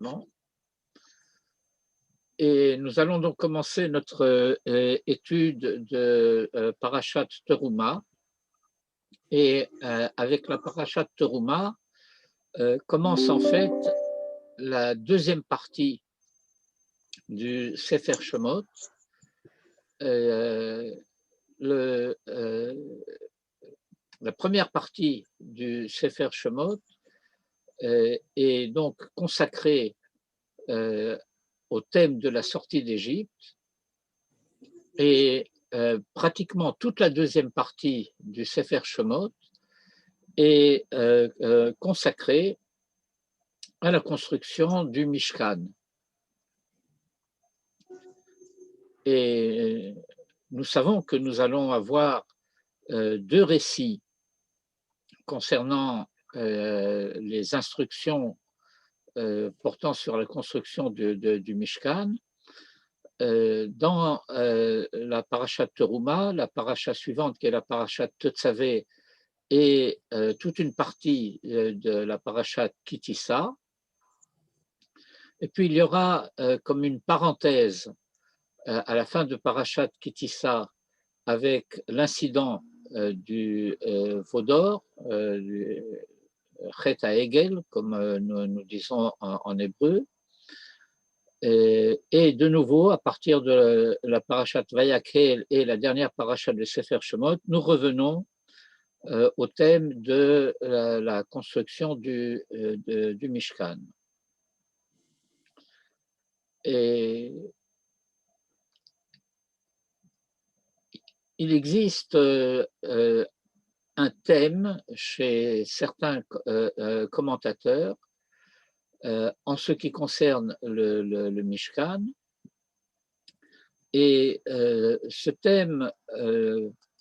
immédiatement. Et nous allons donc commencer notre étude de Parashat Teruma. Et avec la Parashat Teruma commence en fait la deuxième partie du Sefer Shemot. La première partie du Sefer Shemot est donc consacrée au thème de la sortie d'Égypte, et pratiquement toute la deuxième partie du Sefer Shemot est consacrée à la construction du Mishkan. Et nous savons que nous allons avoir deux récits concernant les instructions portant sur la construction du Mishkan. Dans la parashat Teruma, la parasha suivante qui est la parashat Tetzavé, et toute une partie de la parashat Kitissa. Et puis il y aura comme une parenthèse à la fin de parashat Kitissa avec l'incident du Vaudor, du Chet HaEgel, comme nous disons en hébreu. Et de nouveau, à partir de la parashat Vayakhel et la dernière parashat de Sefer Shemot, nous revenons au thème de la construction du Mishkan. Et il existe un thème chez certains commentateurs en ce qui concerne le Mishkan. Et ce thème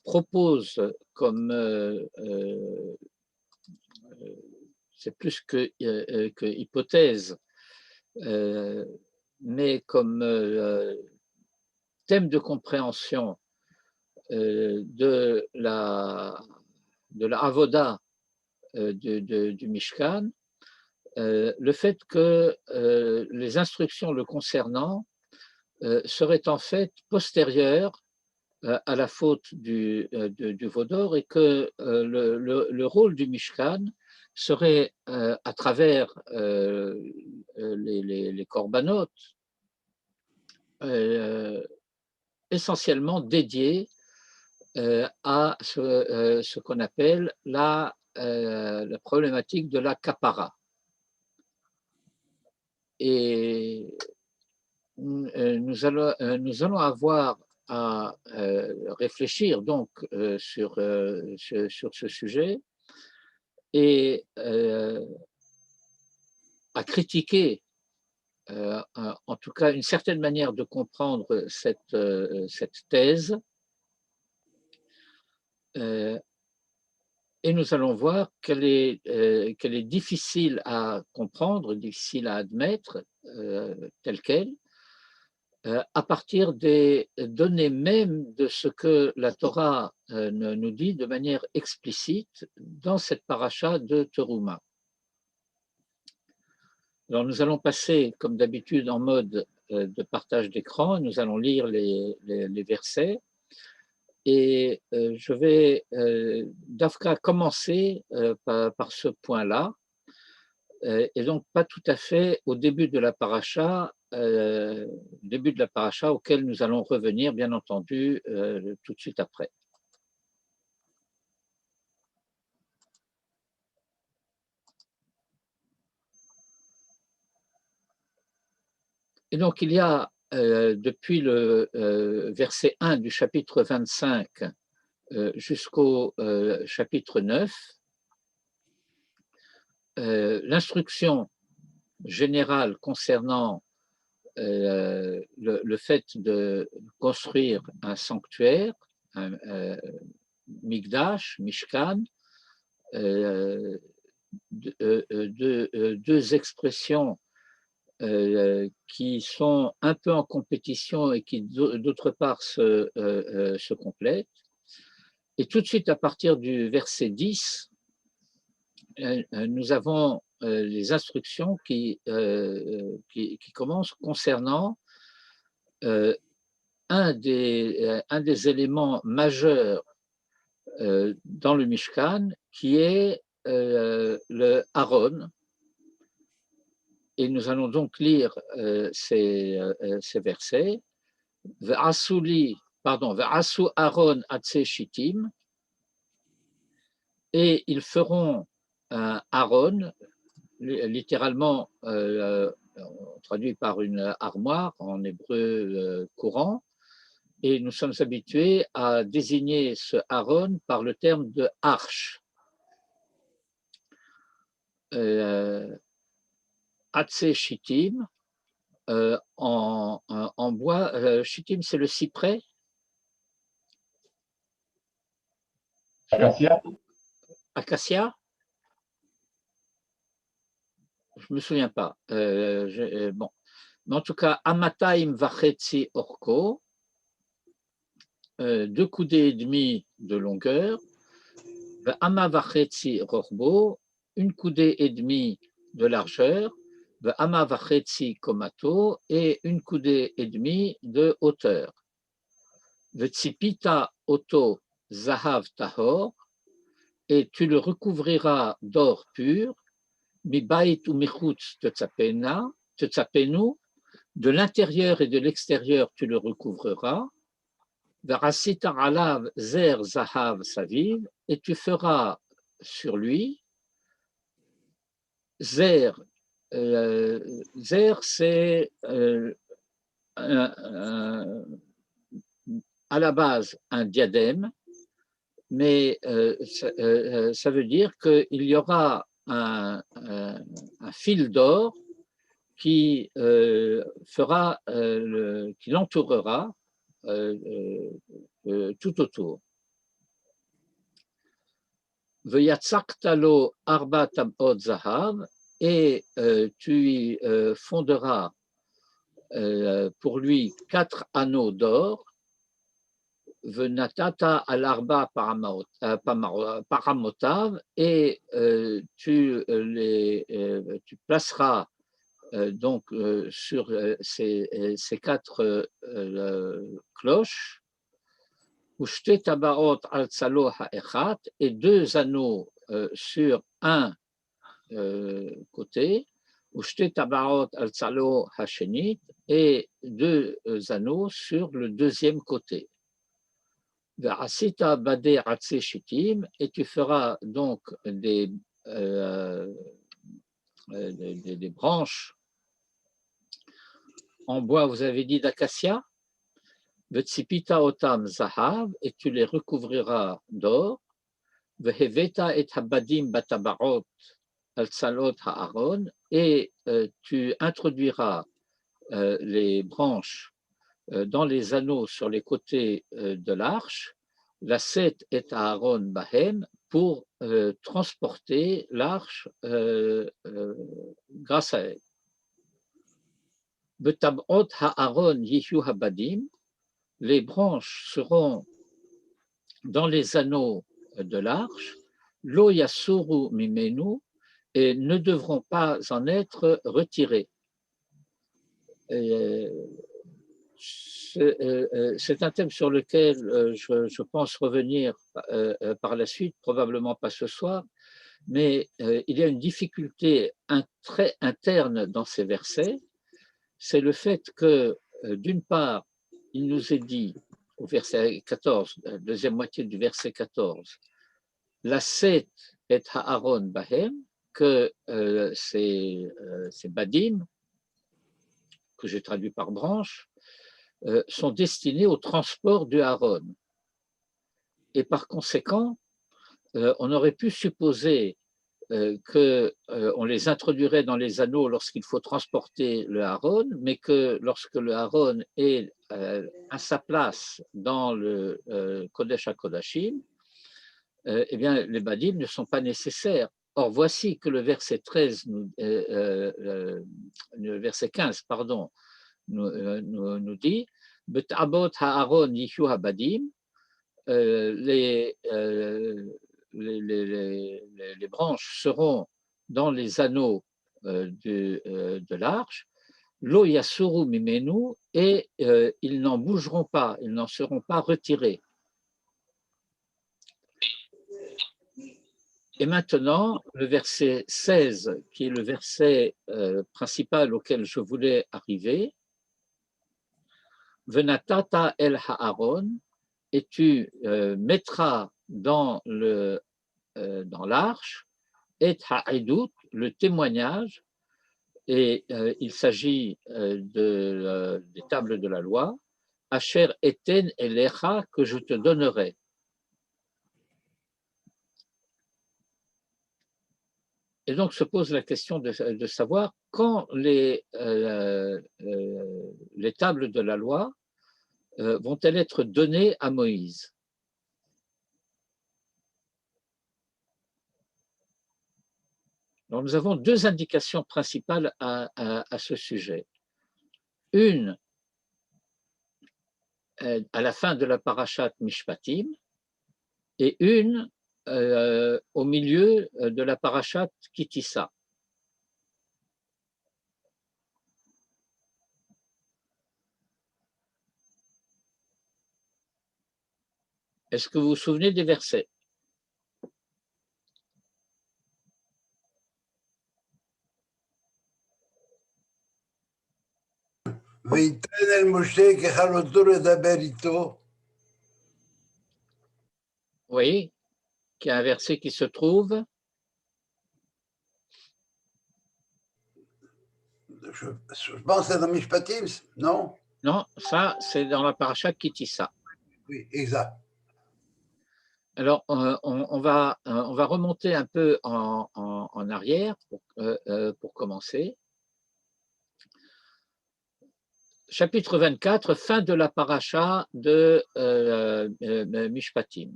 propose comme, c'est plus que hypothèse, mais comme thème de compréhension de la avoda du Mishkan, le fait que les instructions le concernant seraient en fait postérieures à la faute du Vaudor, et que le rôle du Mishkan serait à travers les corbanotes essentiellement dédié à ce qu'on appelle la problématique de la kapara. Et nous allons avoir à réfléchir donc sur ce sujet, et à critiquer en tout cas une certaine manière de comprendre cette thèse. Et nous allons voir qu'elle est difficile à comprendre, difficile à admettre telle qu'elle, à partir des données même de ce que la Torah nous dit de manière explicite dans cette paracha de Teruma. Alors nous allons passer, comme d'habitude, en mode de partage d'écran. Nous allons lire les versets. Et je vais d'Afka commencer par ce point-là, et donc pas tout à fait au début de la paracha, auquel nous allons revenir, bien entendu, tout de suite après. Et donc il y a depuis le verset 1 du chapitre 25 jusqu'au chapitre 9, l'instruction générale concernant le fait de construire un sanctuaire, un Mikdash, Mishkan, deux expressions qui sont un peu en compétition et qui d'autre part se complètent. Et tout de suite à partir du verset 10, nous avons les instructions qui commencent concernant un des éléments majeurs dans le Mishkan, qui est le Aaron. Et nous allons donc lire ces versets. Ve'asu Aaron atse shittim, et ils feront un Aaron, littéralement traduit par une armoire en hébreu courant, et nous sommes habitués à désigner ce Aaron par le terme de arche. Atse shittim, en bois, shittim c'est le cyprès. Acacia. Acacia. Je ne me souviens pas. Bon. Mais en tout cas, Amataim Vachetzi Orko, 2 coudées et demi de longueur, Ama Vachetzi Rorbo, 1 coudée et demi de largeur, Ama Vachetzi Komato, et 1 coudée et demi de hauteur. Vetsipita Oto Zahav Tahor, et tu le recouvriras d'or pur, Mibait ou Michutz Tetzapenu, de l'intérieur et de l'extérieur tu le recouvreras, Verasita alav zer zahav saviv, et tu feras sur lui zer. Zer c'est à la base un diadème, mais ça veut dire qu'il y aura un fil d'or qui qui l'entourera tout autour. V'yatzaktalo arba tamot zahav, et tu fonderas pour lui 4 anneaux d'or. Venatata al arba paramotav, et tu placeras donc sur ces 4 cloches, Ushte tabaot al tsalo ha'echat, et 2 anneaux sur un côté, Ushte tabaot al tsalo ha'shenit, et 2 anneaux sur le deuxième côté. Ve'asita badeh atse shittim, et tu feras donc des branches en bois, vous avez dit d'acacia. Vetsipita otam zahav, et tu les recouvriras d'or. Veheveta et habadim batabarot al tsalot ha'aron, et tu introduiras les branches dans les anneaux sur les côtés de l'arche, la set et Aaron bahem, pour transporter l'arche grâce à elle. Betabot ha'aron yihu habadim, les branches seront dans les anneaux de l'arche, lo yasuru mimenu, et ne devront pas en être retirés. C'est un thème sur lequel je pense revenir par la suite, probablement pas ce soir, mais il y a une difficulté très interne dans ces versets, c'est le fait que, d'une part, il nous est dit au verset 14, deuxième moitié du verset 14, la set et ha'aron bahem, que ces badim, que j'ai traduit par branche, sont destinés au transport du Aaron. Et par conséquent, on aurait pu supposer qu'on les introduirait dans les anneaux lorsqu'il faut transporter le Aaron, mais que lorsque le Aaron est à sa place dans le Kodesh HaKodashim, eh bien, les badim ne sont pas nécessaires. Or, voici que le verset 13, le verset 15, pardon, nous dit Betabot ha'aron yihu habadim, les branches seront dans les anneaux de l'arche, lo yasuru mimenu, et ils n'en bougeront pas, ils n'en seront pas retirés. Et maintenant, le verset 16, qui est le verset principal auquel je voulais arriver, Venatata el ha'aron, et tu mettras dans l'arche et ha'edut, le témoignage, et il s'agit des tables de la loi, Asher eten elecha, que je te donnerai. Et donc se pose la question de savoir quand les tables de la loi vont-elles être données à Moïse. Donc nous avons deux indications principales à ce sujet. Une, à la fin de la parashat Mishpatim, et une au milieu de la parashat Kitissa. Est-ce que vous vous souvenez des versets? Oui, qu'il y a un verset qui se trouve. Je pense que c'est dans Mishpatim, non? Non, ça, c'est dans la parasha Kitissa. Oui, exact. Alors, on va remonter un peu en arrière pour commencer. Chapitre 24, fin de la parasha de Mishpatim.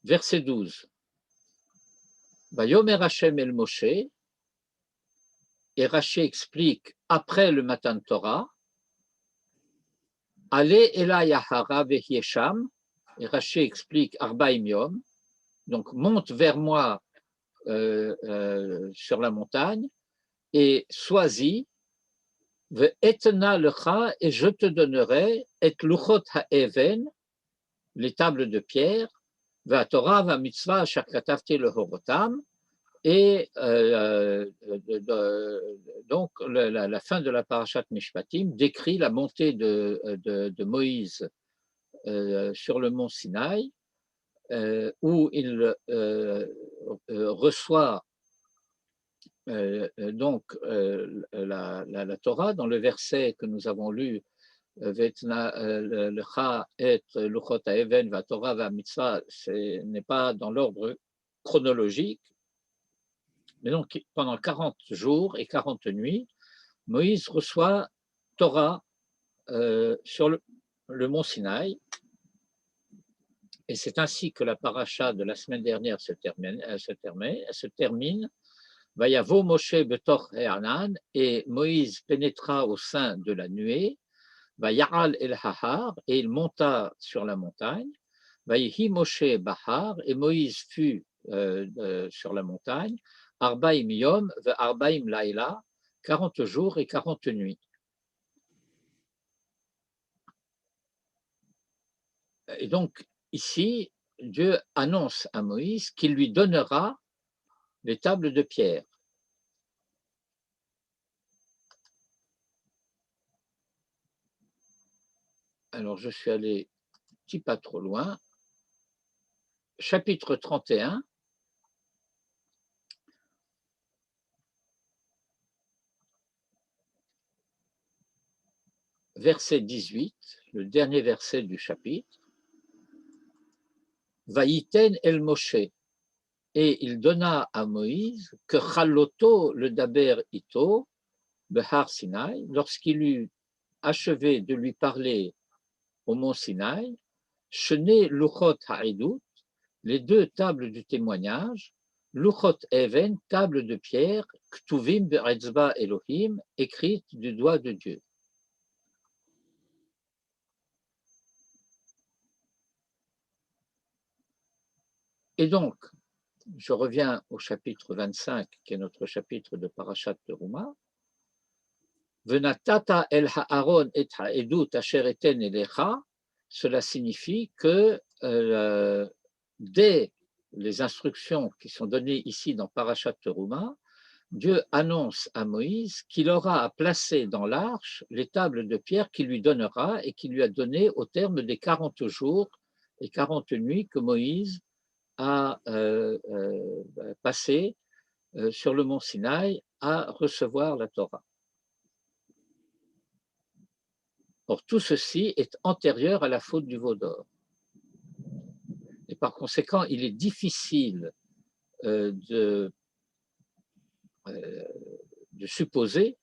Verset 12. Vayomer Hashem el Moshe, et Rashi explique après le Matan Torah, Allez elay ahara vehiesham, et Rashi explique Arbaim Yom, donc monte vers moi sur la montagne, et sois-y, ve'etna lecha, et je te donnerai, et luchot ha'even, les tables de pierre, ve'atorah ve'mitzvah asher katavti lehorotam, et donc la fin de la parashat Mishpatim décrit la montée de Moïse sur le mont Sinaï, où il reçoit donc la Torah. Dans le verset que nous avons lu, Vetna lecha et luchot ha'even va Torah va mitzvah, ce n'est pas dans l'ordre chronologique. Mais donc, pendant 40 jours et 40 nuits, Moïse reçoit Torah sur le mont Sinaï. Et c'est ainsi que la paracha de la semaine dernière se termine. Vayavo Moshe betoch E'anan, et Moïse pénétra au sein de la nuée. Vayaral el Hahar, et il monta sur la montagne. Vayihi Moshe Bahar, et Moïse fut sur la montagne. Arbaim Yom ve Arbaim Laila, 40 jours et 40 nuits. Et donc, ici, Dieu annonce à Moïse qu'il lui donnera les tables de pierre. Alors, je suis allé un petit pas trop loin. Chapitre 31. Verset 18, le dernier verset du chapitre. Vaïten el Moshe, et il donna à Moïse que Chaloto le Daber Ito, Behar Sinaï, lorsqu'il eut achevé de lui parler au mont Sinaï, Shene Luchot Ha'edut, les deux tables du témoignage, Luchot Even, table de pierre, Ktuvim Be'etzba Elohim, écrite du doigt de Dieu. Et donc, je reviens au chapitre 25, qui est notre chapitre de Parashat Teruma. Venatata el ha'aron et ha'edut asher eten elecha. Cela signifie que dès les instructions qui sont données ici dans Parashat Teruma, Dieu annonce à Moïse qu'il aura à placer dans l'arche les tables de pierre qu'il lui donnera et qu'il lui a données au terme des 40 jours et 40 nuits que Moïse a passé sur le mont Sinaï à recevoir la Torah. Or, tout ceci est antérieur à la faute du veau d'or. Et par conséquent, il est difficile de supposer,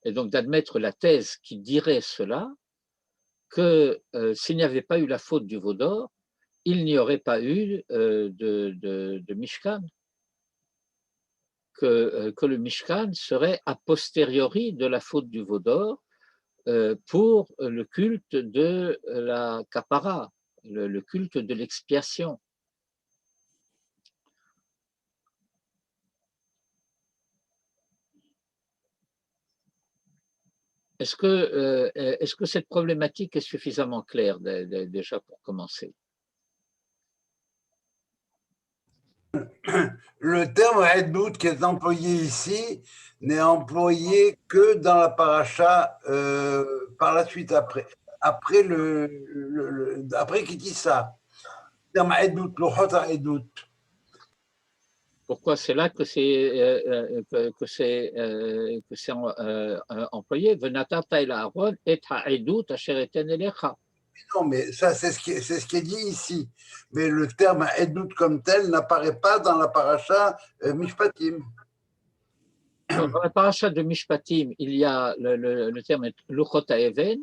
et donc d'admettre la thèse qui dirait cela, que s'il n'y avait pas eu la faute du veau d'or, il n'y aurait pas eu de Mishkan, que le Mishkan serait a posteriori de la faute du veau d'or pour le culte de la kapara, le culte de l'expiation. Est-ce que cette problématique est suffisamment claire déjà pour commencer? Le terme Edut qui est employé ici n'est employé que dans la paracha par la suite après. Après après qu'il dit ça. Le terme Edut, Luchot Edut. Pourquoi c'est là que c'est employé? Venatata el Aaron et ha'edut asher eten elecha. Non, mais ça, c'est ce qui est dit ici. Mais le terme Edut comme tel n'apparaît pas dans la paracha Mishpatim. Dans la paracha de Mishpatim, il y a le terme Luchot Haeven,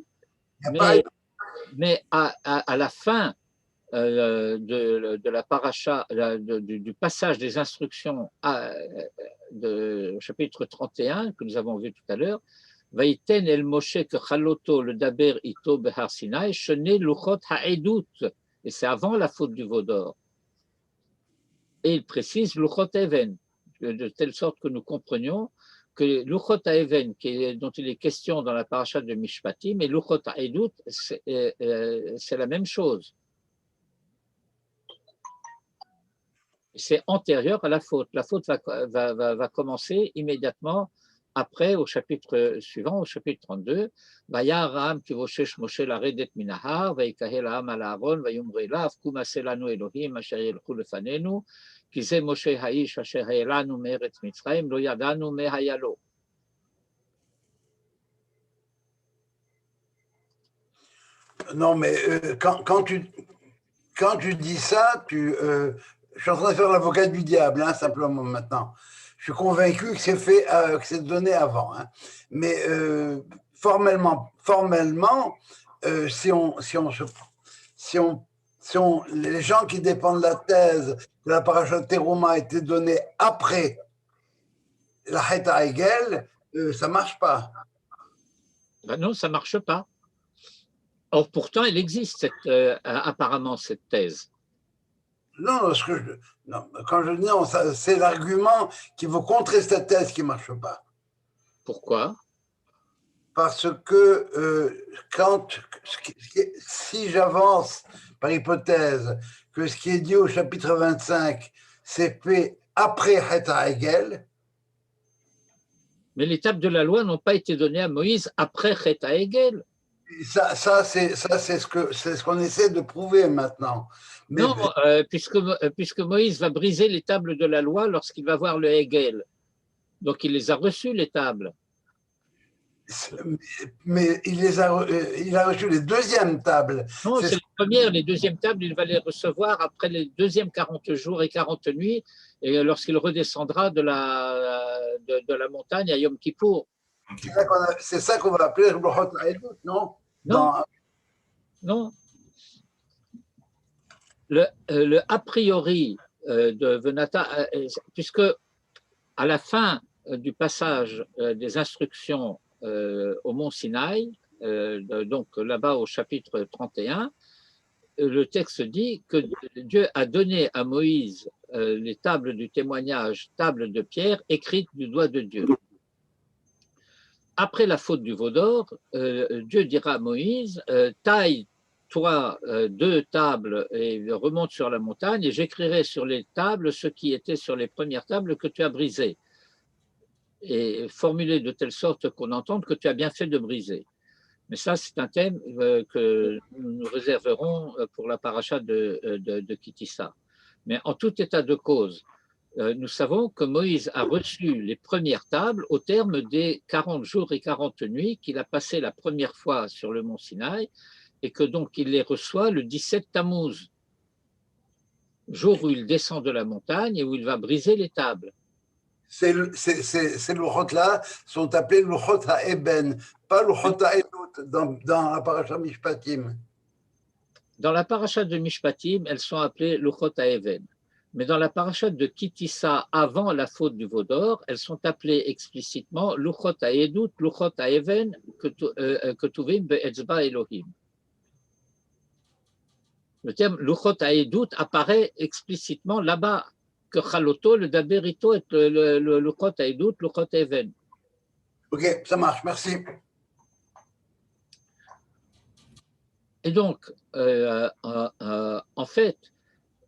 mais à la fin de la paracha, du passage des instructions au chapitre 31, que nous avons vu tout à l'heure, Vaïten el Moshe que chaloto le daber ito behar Sinai, shene luchot ha'edut. Et c'est avant la faute du veau d'or. Et il précise luchot even, de telle sorte que nous comprenions que luchot ha'even, dont il est question dans la paracha de Mishpatim, et luchot ha'edut, c'est la même chose. C'est antérieur à la faute. La faute va commencer immédiatement après, au chapitre suivant, au chapitre 32. Vayar ha'am kivoshesh Moshe laredet minahar, vayikahel ha'am al Aaron, vayomre lav, kum aseh lanu Elohim, asher yelchu lefanenu, ki ze Moshe ha'ish asher ha'elanu me'eretz Mitzrayim, lo yadanu mehayalo. Non, mais quand tu dis ça, je suis en train de faire l'avocat du diable, hein, simplement maintenant. Je suis convaincu que c'est fait, que c'est donné avant. Hein. Mais formellement, les gens qui dépendent de la thèse que la paracha Teruma a été donnée après la Chet HaEgel, ça marche pas. Ben non, ça marche pas. Or, pourtant, il existe apparemment cette thèse. Non, quand je dis non, c'est l'argument qui veut contrer cette thèse qui ne marche pas. Pourquoi? Parce que si j'avance par hypothèse que ce qui est dit au chapitre 25, c'est fait après Chet HaEgel. Mais les tables de la loi n'ont pas été données à Moïse après Chet HaEgel. Ça c'est ce qu'on essaie de prouver maintenant. Mais, non, puisque Moïse va briser les tables de la loi lorsqu'il va voir le Hegel. Donc il les a reçues, les tables. Mais il a reçu les deuxièmes tables. Non, c'est les premières, les deuxièmes tables, il va les recevoir après les deuxièmes 40 jours et 40 nuits, et lorsqu'il redescendra de la montagne à Yom Kippour. C'est ça qu'on va appeler le Luchot HaEdut, non? Non. Le a priori de Venata, puisque à la fin du passage des instructions au mont Sinaï, donc là-bas au chapitre 31, le texte dit que Dieu a donné à Moïse les tables du témoignage, tables de pierre écrites du doigt de Dieu. Après la faute du veau d'or, Dieu dira à Moïse, taille-toi 2 tables et remonte sur la montagne et j'écrirai sur les tables ce qui était sur les premières tables que tu as brisées. Et formulé de telle sorte qu'on entende que tu as bien fait de briser. Mais ça, c'est un thème que nous réserverons pour la paracha de Kitissa. Mais en tout état de cause, nous savons que Moïse a reçu les premières tables au terme des 40 jours et 40 nuits qu'il a passé la première fois sur le mont Sinaï et que donc il les reçoit le 17 Tammuz, jour où il descend de la montagne et où il va briser les tables. Ces louchot-là sont appelés louchot ha'eben, pas louchot ha'edut dans la paracha Mishpatim. Dans la paracha de Mishpatim, elles sont appelées Luchot HaEven. Mais dans la paracha de Kitissa, avant la faute du veau d'or, elles sont appelées explicitement Luchot HaEdut, Luchot HaEven, Ketuvim be'etzba Elohim. Le terme Luchot HaEdut apparaît explicitement là-bas, que Chaloto, le Daberito, est le Luchot HaEdut, Luchot HaEven. Ok, ça marche, merci. Et donc, en fait,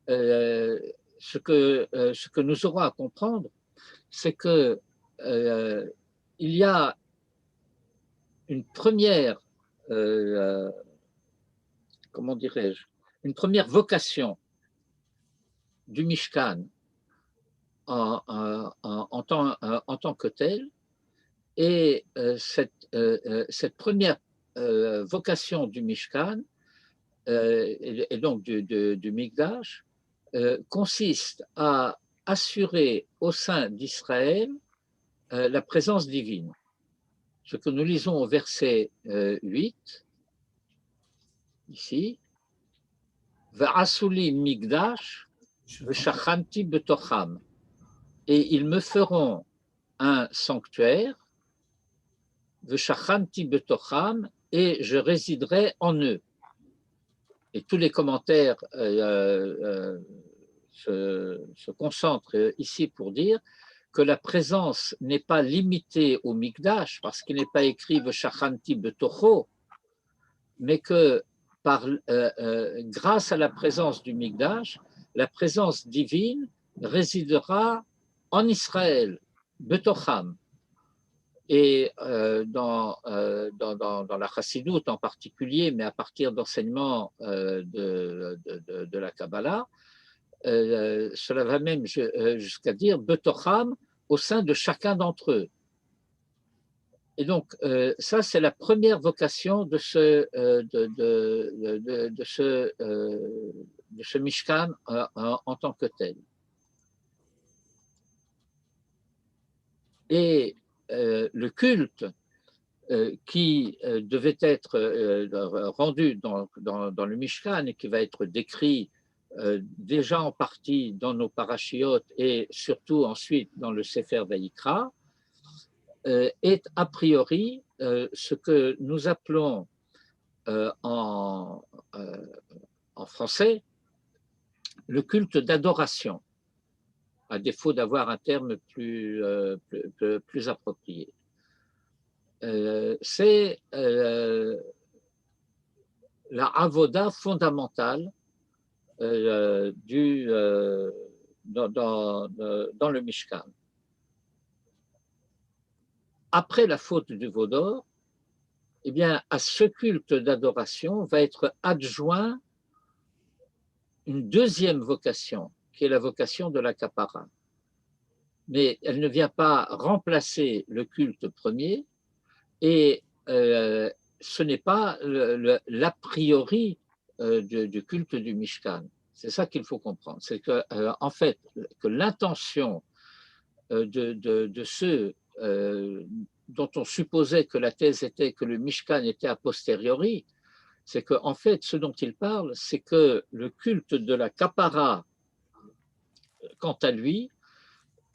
ce que nous aurons à comprendre, c'est que il y a une première, comment dirais-je, une première vocation du Mishkan en tant que tel, et cette première vocation du Mishkan et donc du Mikdash consiste à assurer au sein d'Israël la présence divine. Ce que nous lisons au verset 8, ici, Va'asuli Mikdash v'shachanti betocham, et ils me feront un sanctuaire, v'shachanti betocham, et je résiderai en eux. Et tous les commentaires se concentrent ici pour dire que la présence n'est pas limitée au Mikdash, parce qu'il n'est pas écrit V'shachanti betocho, mais que grâce à la présence du Mikdash, la présence divine résidera en Israël, betocham. Et dans la Chassidoute en particulier, mais à partir d'enseignements de la Kabbalah, cela va même jusqu'à dire betocham au sein de chacun d'entre eux. Et donc, ça, c'est la première vocation de ce Mishkan en tant que tel. Et le culte qui devait être rendu dans le Mishkan et qui va être décrit déjà en partie dans nos parachiotes et surtout ensuite dans le Sefer Vayikra, est a priori ce que nous appelons en français le culte d'adoration, à défaut d'avoir un terme plus approprié. C'est la avoda fondamentale dans le Mishkan. Après la faute du veau d'or, eh bien, à ce culte d'adoration va être adjoint une deuxième vocation, qui est la vocation de la kapara. Mais elle ne vient pas remplacer le culte premier, et ce n'est pas l'a priori du culte du Mishkan. C'est ça qu'il faut comprendre. C'est que, en fait, que l'intention de ceux dont on supposait que la thèse était que le Mishkan était a posteriori, c'est qu'en fait, ce dont il parle, c'est que le culte de la kapara, quant à lui,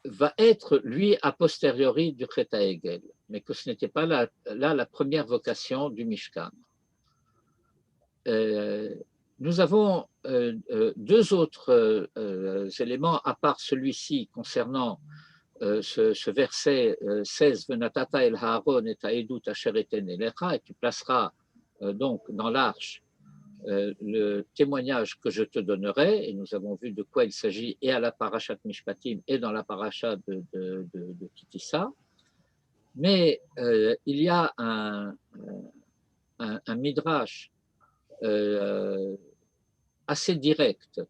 va être, lui, a posteriori du Chet HaEgel, mais que ce n'était pas là la première vocation du Mishkan. nous avons deux autres éléments, à part celui-ci concernant ce verset 16, Venatata el Haaron et Aedut Asher eten elecha, et tu placeras donc dans l'arche le témoignage que je te donnerai, et nous avons vu de quoi il s'agit et à la parashat Mishpatim et dans la parashat de Kitissa. Mais il y a un midrash assez direct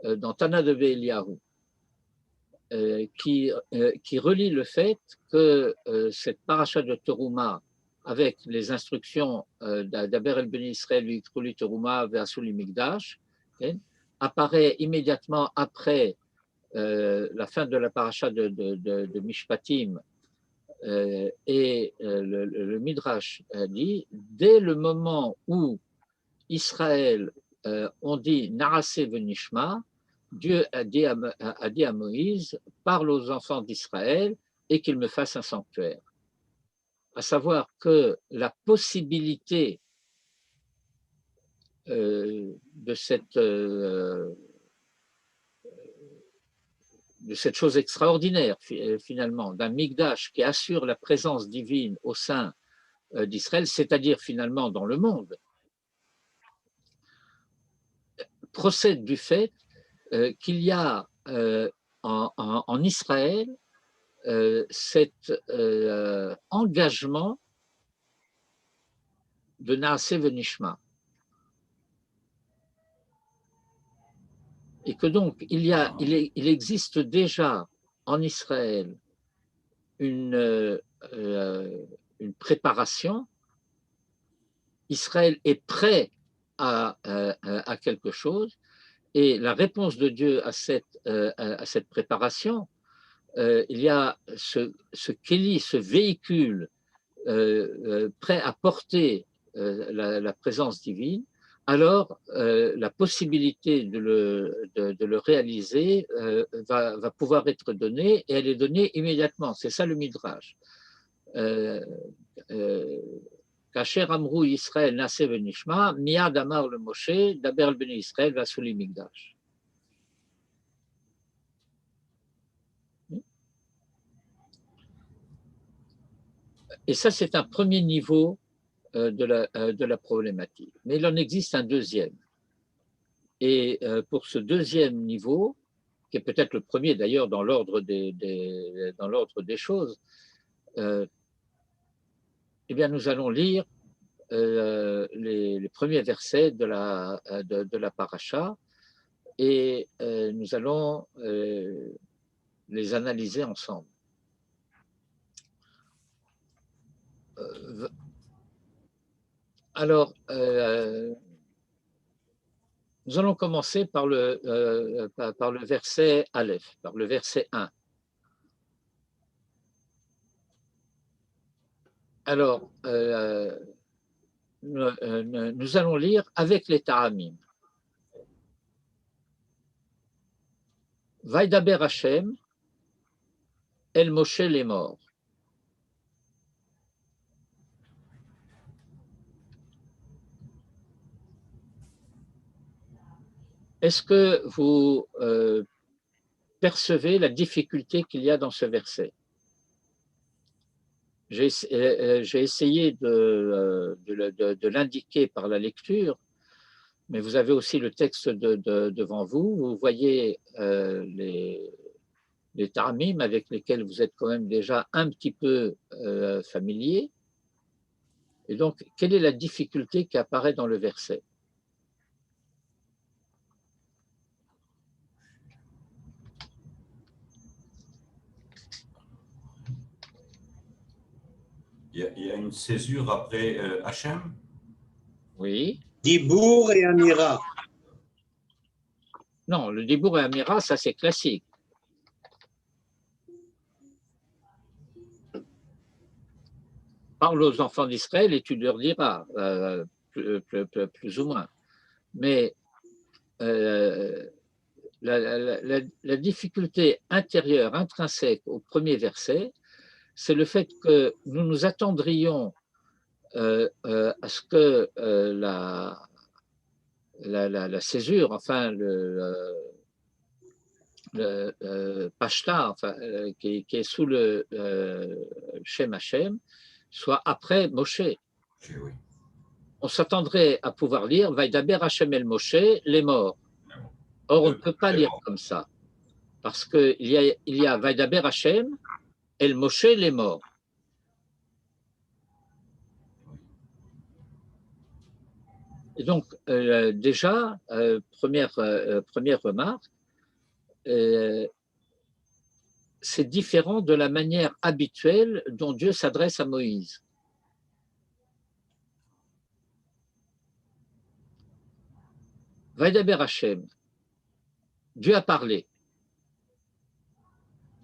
dans Tana de Eliyahu qui relie le fait que cette parasha de Teruma, avec les instructions d'Aber el Ben Israël, Viktruli Teruma, Ve'asuli Migdash, apparaît immédiatement après la fin de la parasha de Mishpatim, et le Midrash dit, dès le moment où Israël ont dit Naase Venishma, Dieu a dit à Moïse, parle aux enfants d'Israël et qu'ils me fassent un sanctuaire. À savoir que la possibilité de cette chose extraordinaire, finalement, d'un Migdash qui assure la présence divine au sein d'Israël, c'est-à-dire finalement dans le monde, procède du fait qu'il y a en Israël cet engagement de Naaseh Venishma. Et que donc il existe déjà en Israël une préparation. Israël est prêt à quelque chose, et la réponse de Dieu à cette préparation, il y a ce kéli, ce véhicule prêt à porter la présence divine. Alors la possibilité de le réaliser va pouvoir être donnée, et elle est donnée immédiatement. C'est ça le Midrash. Kacher Amrou Israël Naaseh Venishma, Miyad Amar le Moshe, Daber Bnei Israël Vasuli Migdash. Et ça, c'est un premier niveau de la problématique. Mais il en existe un deuxième. Et pour ce deuxième niveau, qui est peut-être le premier d'ailleurs dans l'ordre des choses, eh bien, nous allons lire les premiers versets de la paracha, et nous allons les analyser ensemble. Alors, nous allons commencer par le verset Aleph, par le verset 1. Alors, nous allons lire avec les Ta'amim. Vaïdaber Hashem, El Moshe les morts. Est-ce que vous percevez la difficulté qu'il y a dans ce verset? J'ai essayé de l'indiquer par la lecture, mais vous avez aussi le texte devant vous. Vous voyez les ta'amim avec lesquels vous êtes quand même déjà un petit peu familier. Et donc, quelle est la difficulté qui apparaît dans le verset? Il y a une césure après Hachem? Oui. Dibour et Amira. Non, le Dibour et Amira, ça c'est classique. Parle aux enfants d'Israël et tu leur diras, plus ou moins. Mais la difficulté intérieure, intrinsèque au premier verset, c'est le fait que nous nous attendrions à ce que la césure, enfin Pashta, enfin, qui est sous le Shem Hashem, soit après Moshe. Oui. On s'attendrait à pouvoir lire Vaidaber Hashem el Moshe, les morts. Or, on ne peut pas lire comme ça, parce qu'il y a Vaidaber Hashem, el Moshe, les morts. Et donc, déjà, première remarque, c'est différent de la manière habituelle dont Dieu s'adresse à Moïse. Vaidaber Hashem, Dieu a parlé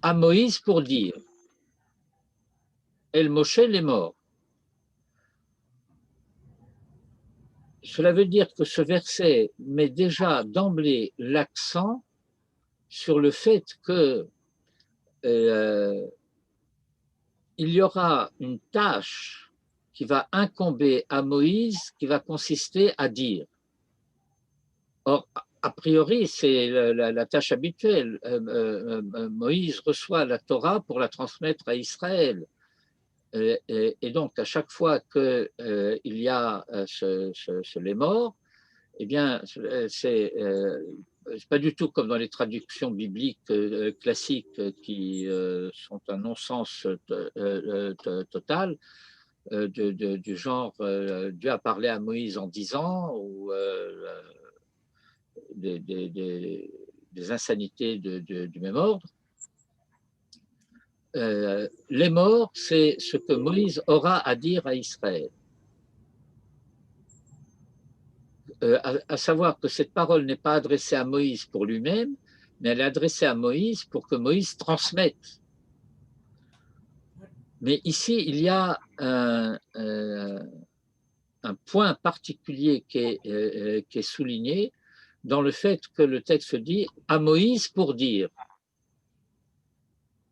à Moïse pour dire El Moshe, les morts. Cela veut dire que ce verset met déjà d'emblée l'accent sur le fait que il y aura une tâche qui va incomber à Moïse, qui va consister à dire. Or, a priori, c'est la tâche habituelle. Moïse reçoit la Torah pour la transmettre à Israël. Et donc, à chaque fois qu'il y a les morts, eh bien, c'est pas du tout comme dans les traductions bibliques classiques qui sont un non-sens total, du genre Dieu a parlé à Moïse en 10 ans, ou des insanités du même ordre. Les morts, c'est ce que Moïse aura à dire à Israël. À savoir que cette parole n'est pas adressée à Moïse pour lui-même, mais elle est adressée à Moïse pour que Moïse transmette. Mais ici, il y a un point particulier qui est souligné dans le fait que le texte dit « à Moïse pour dire ».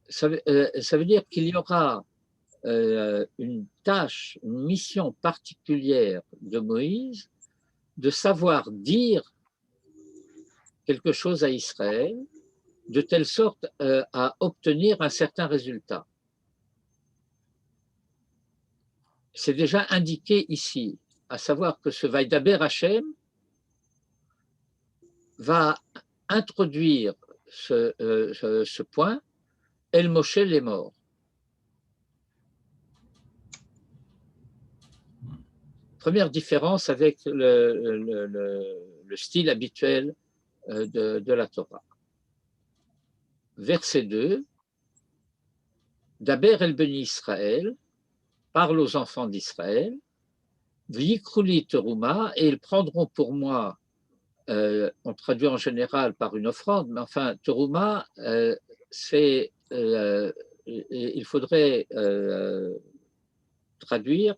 Ça veut dire qu'il y aura une tâche, une mission particulière de Moïse de savoir dire quelque chose à Israël de telle sorte à obtenir un certain résultat. C'est déjà indiqué ici, à savoir que ce Vaidaber Hashem va introduire ce point, El Moshe, les morts. Première différence avec le style habituel de la Torah. Verset 2, Daber el Beni Israël, parle aux enfants d'Israël, V'yikruli teruma, et ils prendront pour moi, on traduit en général par une offrande, mais enfin, teruma, il faudrait traduire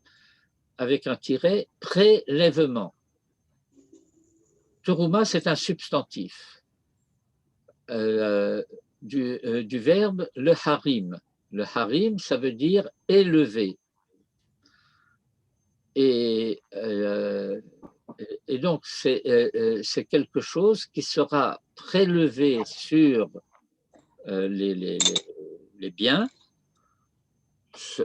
avec un tiret, prélèvement. Teruma, c'est un substantif du verbe le harim. Le harim, ça veut dire élever. Et donc, c'est quelque chose qui sera prélevé sur les biens.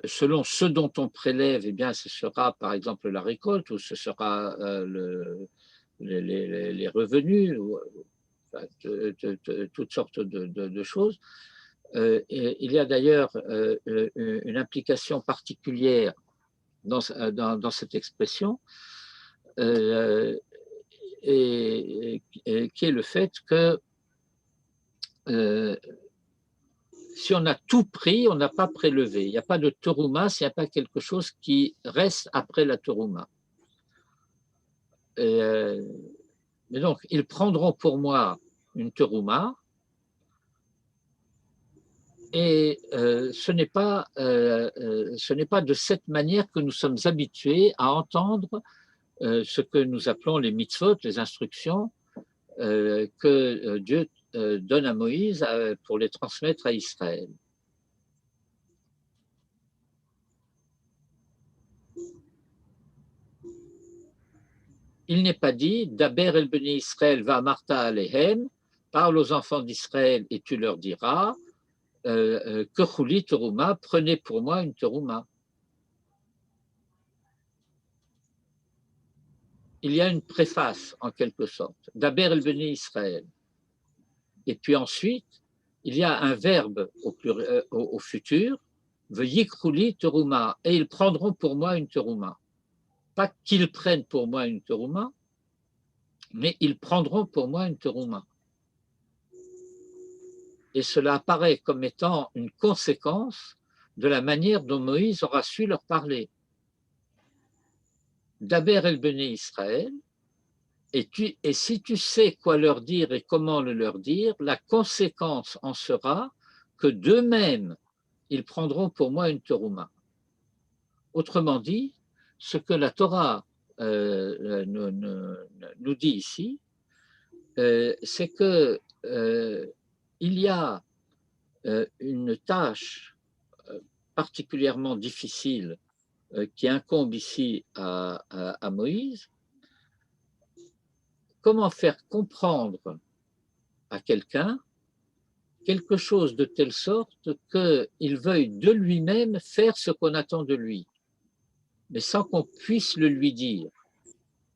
Selon ce dont on prélève, eh bien, ce sera par exemple la récolte, ou ce sera les revenus, ou, enfin, toutes sortes de choses. Et il y a d'ailleurs une implication particulière dans cette expression, et qui est le fait que si on a tout pris, on n'a pas prélevé. Il n'y a pas de terouma s'il n'y a pas quelque chose qui reste après la terouma. Mais donc, ils prendront pour moi une terouma, et ce n'est pas de cette manière que nous sommes habitués à entendre ce que nous appelons les mitzvot, les instructions que Dieu donne à Moïse pour les transmettre à Israël. il n'est pas dit Daber el Beni Israël va Martha alehem, parle aux enfants d'Israël et tu leur diras que Chouli Teruma, prenez pour moi une Teruma. Il y a une préface en quelque sorte, Daber el Beni Israël. Et puis ensuite, il y a un verbe au futur, V'yikrouli teruma, et ils prendront pour moi une teruma. Pas qu'ils prennent pour moi une teruma, mais ils prendront pour moi une teruma. Et cela apparaît comme étant une conséquence de la manière dont Moïse aura su leur parler. Daber el Beni Israël, et si tu sais quoi leur dire et comment le leur dire, la conséquence en sera que d'eux-mêmes, ils prendront pour moi une terouma. Autrement dit, ce que la Torah nous dit ici, c'est que il y a une tâche particulièrement difficile qui incombe ici à Moïse. Comment faire comprendre à quelqu'un quelque chose de telle sorte qu'il veuille de lui-même faire ce qu'on attend de lui, mais sans qu'on puisse le lui dire.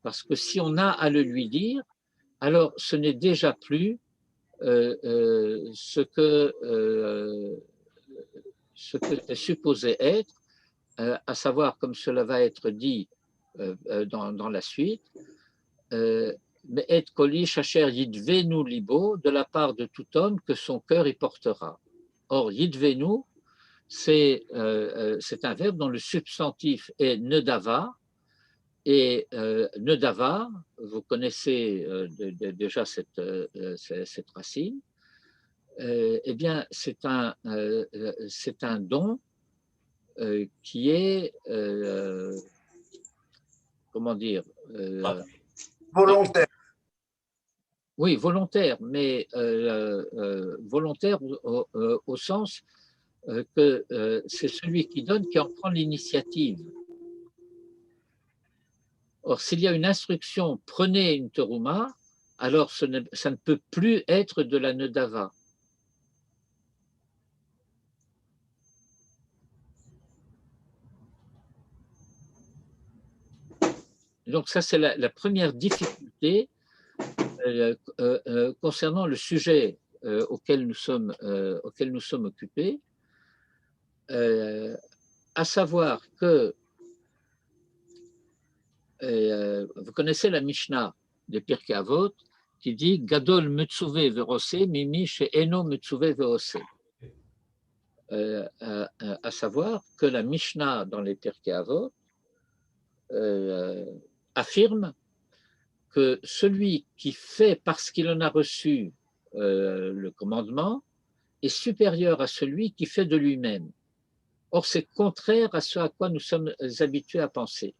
Parce que si on a à le lui dire, alors ce n'est déjà plus ce que c'est supposé être, à savoir, comme cela va être dit dans la suite, mais et koli shacher yidvenu libo, de la part de tout homme que son cœur y portera. Or, yidvenu, c'est un verbe dont le substantif est nedava, et nedava, vous connaissez déjà cette racine, eh bien, c'est un don qui est, comment dire, Volontaire. oui, volontaire, mais volontaire au sens que c'est celui qui donne qui en prend l'initiative. Or, s'il y a une instruction, prenez une terouma, alors ça ne peut plus être de la nedava. Donc ça, c'est la première difficulté concernant le sujet auquel nous sommes occupés, à savoir que vous connaissez la Mishnah des Pirkei Avot qui dit Gadol Metzuve Verose Mimi She'eno Metzuve Verose. À savoir que la Mishnah dans les Pirkei Avot affirme que celui qui fait parce qu'il en a reçu le commandement est supérieur à celui qui fait de lui-même. Or, c'est contraire à ce à quoi nous sommes habitués à penser.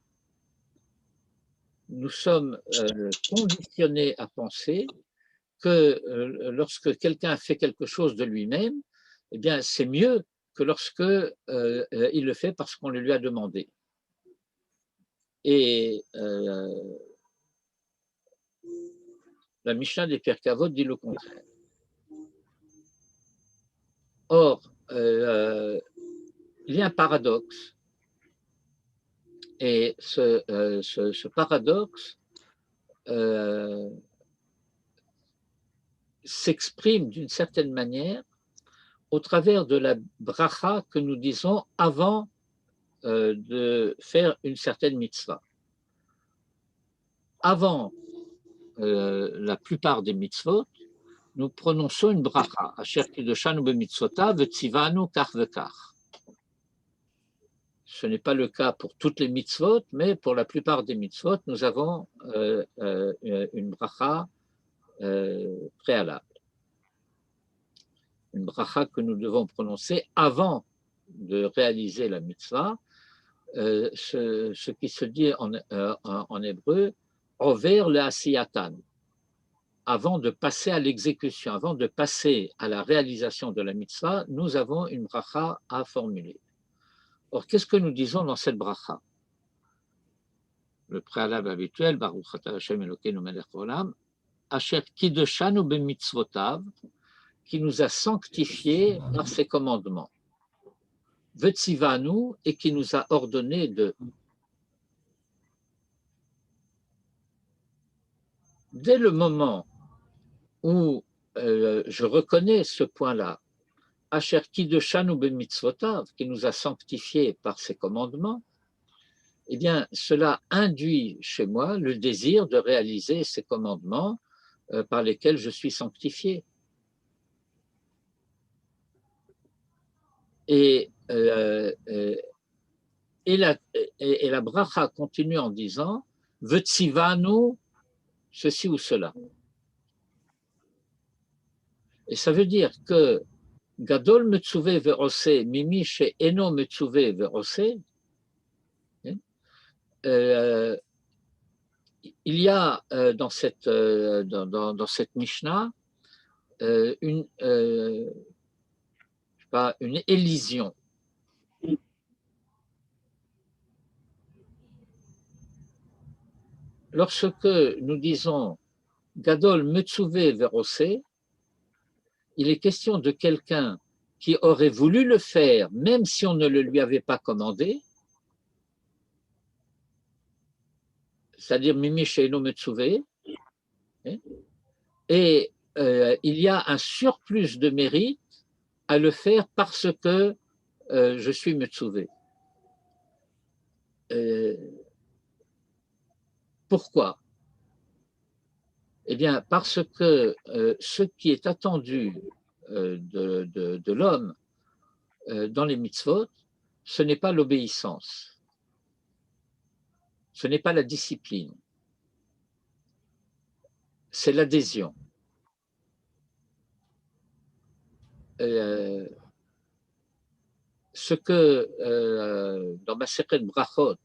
Nous sommes conditionnés à penser que lorsque quelqu'un fait quelque chose de lui-même, eh bien, c'est mieux que lorsque il le fait parce qu'on le lui a demandé. Et la Mishnah des Pirkei Avot dit le contraire. Or, il y a un paradoxe. Et ce paradoxe s'exprime d'une certaine manière au travers de la bracha que nous disons avant de faire une certaine mitzvah. Avant la plupart des mitzvot, nous prononçons une bracha, asher kiddushanu b'mitzvotav v'tzivanu kach v'kach. Ce n'est pas le cas pour toutes les mitzvot, mais pour la plupart des mitzvot, nous avons une bracha préalable. Une bracha que nous devons prononcer avant de réaliser la mitzvah, ce qui se dit en hébreu, over le asiyatan, avant de passer à l'exécution, avant de passer à la réalisation de la mitzvah, nous avons une bracha à formuler. Or, qu'est-ce que nous disons dans cette bracha? le préalable habituel, Baruch Ata Hashem Elokeinu Melech Olam, Asher Kiddushanu b'mitzvotav, qui nous a sanctifiés par ses commandements. Vetzivanu, et qui nous a ordonné de. Dès le moment où je reconnais ce point-là, Asher Kiddushanu b'mitzvotav, qui nous a sanctifiés par ses commandements, eh bien, cela induit chez moi le désir de réaliser ces commandements par lesquels je suis sanctifié. Et la bracha continue en disant Vetzivanu, ceci ou cela. Et ça veut dire que Gadol Metzuvé Ve'ose, Mimi She Eno Metzuvé Ve'ose, il y a dans cette Mishnah une élision. Lorsque nous disons Gadol Metzuvé Ve'ose, il est question de quelqu'un qui aurait voulu le faire, même si on ne le lui avait pas commandé, c'est-à-dire Mimi Sheino Metzuvé, et il y a un surplus de mérite à le faire parce que je suis Metzuvé. Pourquoi? Eh bien, parce que ce qui est attendu de l'homme dans les mitzvot, ce n'est pas l'obéissance. Ce n'est pas la discipline, c'est l'adhésion. Ce que dans ma Masechet Brachot,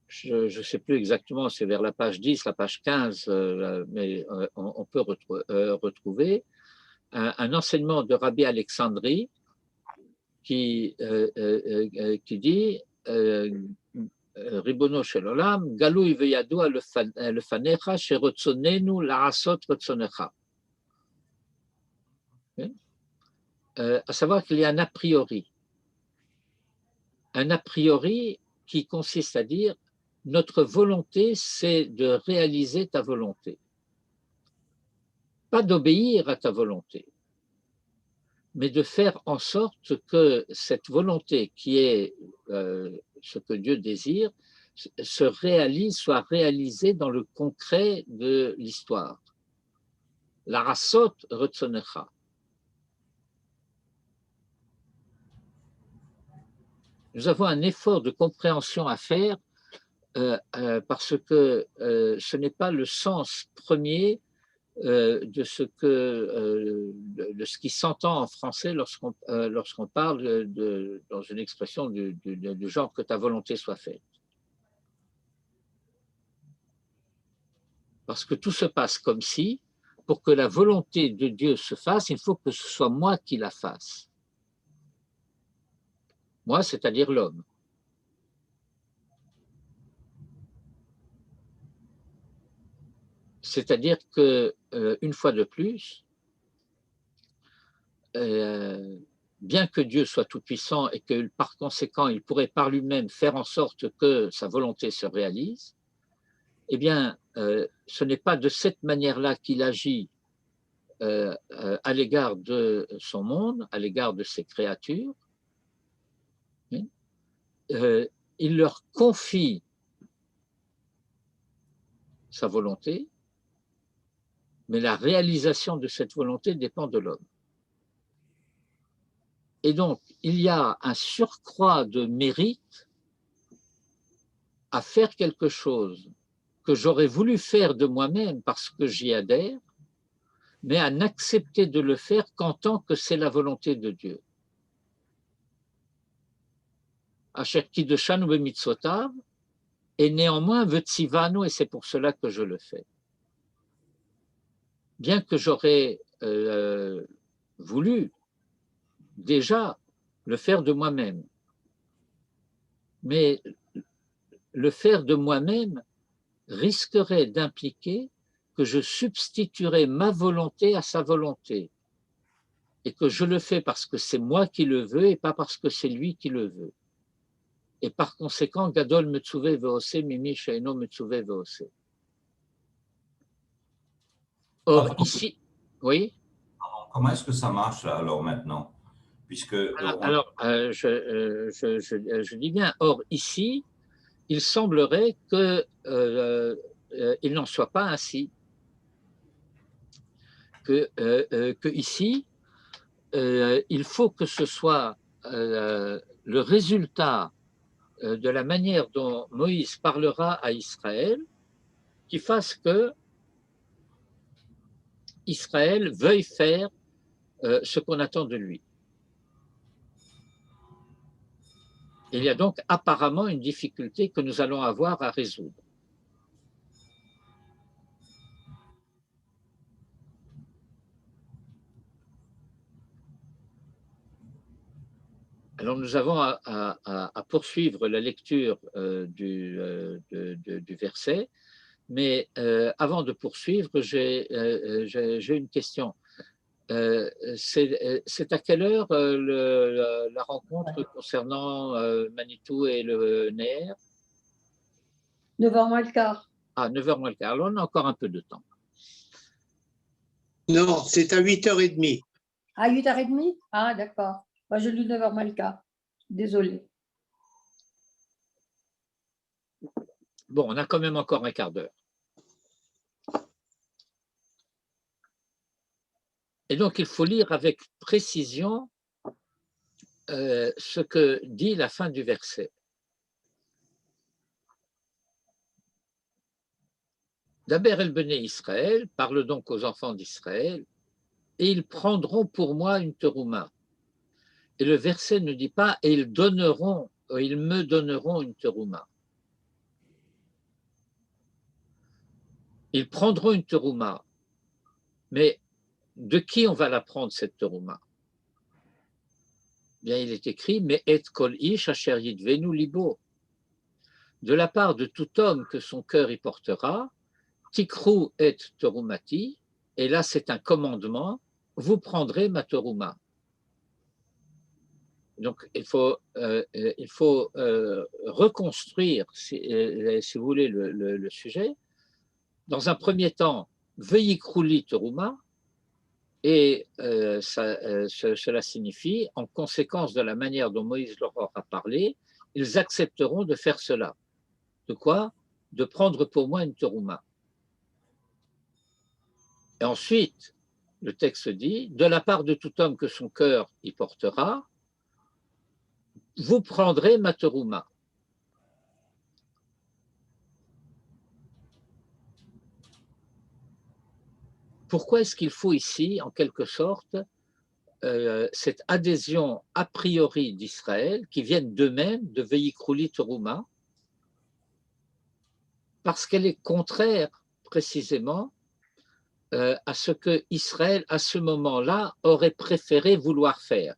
je ne sais plus exactement, c'est vers la page 10, la page 15, mais on peut retrouver un enseignement de Rabbi Alexandrie qui dit Ribono shel olam, galui veyadua lefanecha, sherotzonenu la'asot rotzonecha. À savoir qu'il y a un a priori qui consiste à dire notre volonté, c'est de réaliser ta volonté, pas d'obéir à ta volonté, mais de faire en sorte que cette volonté qui est ce que Dieu désire soit réalisée dans le concret de l'histoire. La rasot retzonecha. Nous avons un effort de compréhension à faire parce que ce n'est pas le sens premier de ce qui s'entend en français lorsqu'on parle dans une expression du genre que ta volonté soit faite. Parce que tout se passe comme si, pour que la volonté de Dieu se fasse, il faut que ce soit moi qui la fasse. Moi, c'est-à-dire l'homme. C'est-à-dire que, une fois de plus, bien que Dieu soit tout-puissant et que par conséquent, il pourrait par lui-même faire en sorte que sa volonté se réalise, eh bien, ce n'est pas de cette manière-là qu'il agit à l'égard de son monde, à l'égard de ses créatures. Il leur confie sa volonté, mais la réalisation de cette volonté dépend de l'homme. Et donc, il y a un surcroît de mérite à faire quelque chose que j'aurais voulu faire de moi-même parce que j'y adhère, mais à n'accepter de le faire qu'en tant que c'est la volonté de Dieu. Asher kiddushanu b'mitzvotav, et néanmoins vetzivanu, et c'est pour cela que je le fais. Bien que j'aurais voulu déjà le faire de moi-même. mais le faire de moi-même risquerait d'impliquer que je substituerais ma volonté à sa volonté et que je le fais parce que c'est moi qui le veux et pas parce que c'est lui qui le veut. Et par conséquent, Gadol Metsuve Veose, Mimi Sheino Metsuve Veose. Or, ici, oui. Comment est-ce que ça marche là, alors maintenant? Puisque Je dis bien, or, ici, il semblerait que il n'en soit pas ainsi. Que ici, il faut que ce soit le résultat de la manière dont Moïse parlera à Israël qui fasse que Israël veuille faire ce qu'on attend de lui. Il y a donc apparemment une difficulté que nous allons avoir à résoudre. Alors nous avons à poursuivre la lecture du verset, mais avant de poursuivre, j'ai une question. C'est à quelle heure la rencontre concernant Manitou et le Ner? 9h moins le quart. Ah, 9h moins le quart. Alors on a encore un peu de temps. Non, c'est à 8h30. À 8h30? Ah, d'accord. Moi, je lis 9h moins le quart. Désolée. Bon, on a quand même encore un quart d'heure. Et donc, il faut lire avec précision ce que dit la fin du verset. Daber el Bene Israël, parle donc aux enfants d'Israël, et ils prendront pour moi une terouma. Et le verset ne dit pas et ils me donneront une terouma. Ils prendront une terouma, mais de qui on va la prendre cette terouma? Bien, il est écrit mais et kol ish asher yidvenu libo. De la part de tout homme que son cœur y portera, tikru et terumati, et là c'est un commandement, vous prendrez ma terouma. Donc il faut reconstruire, si vous voulez, le sujet. Dans un premier temps, veuillez krouli terouma, et cela signifie, en conséquence de la manière dont Moïse leur a parlé, ils accepteront de faire cela. De quoi? De prendre pour moi une terouma. Et ensuite, le texte dit, de la part de tout homme que son cœur y portera, vous prendrez ma terouma. Pourquoi est-ce qu'il faut ici, en quelque sorte, cette adhésion a priori d'Israël qui vienne d'eux-mêmes de Veikrouli terouma? Parce qu'elle est contraire précisément à ce que Israël, à ce moment-là, aurait préféré vouloir faire.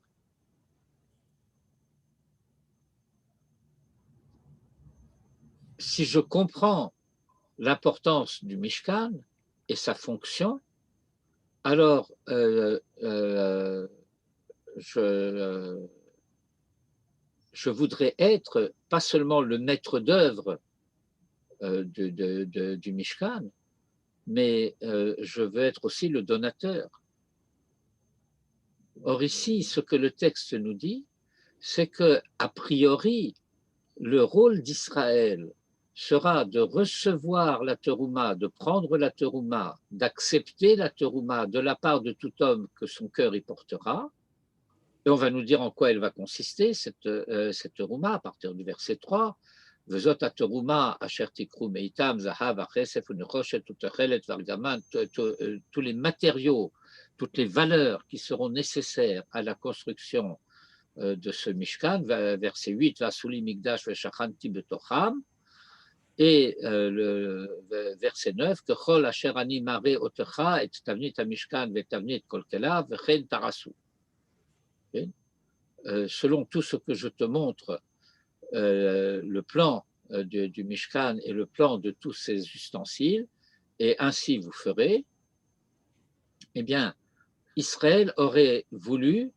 Si je comprends l'importance du Mishkan et sa fonction, alors je voudrais être pas seulement le maître d'œuvre du Mishkan, mais je veux être aussi le donateur. Or ici, ce que le texte nous dit, c'est que a priori, le rôle d'Israël sera de recevoir la terouma, de prendre la terouma, d'accepter la terouma de la part de tout homme que son cœur y portera. Et on va nous dire en quoi elle va consister, cette terouma, à partir du verset 3. Vezot terouma asher tikru meitam zahav achesef u'nechoshet u'techelet v'argaman, tous les matériaux, toutes les valeurs qui seront nécessaires à la construction de ce Mishkan, verset 8, Vasuli Migdash Veshachanti Betocham, et le verset 9, que Chol Asher Ani Mare Otecha et Tavnit Mishkan Vetavnit Kolkela Vechen Tarasu. Selon tout ce que je te montre le plan du Mishkan et le plan de tous ses ustensiles, et ainsi vous ferez, eh bien, Israël aurait voulu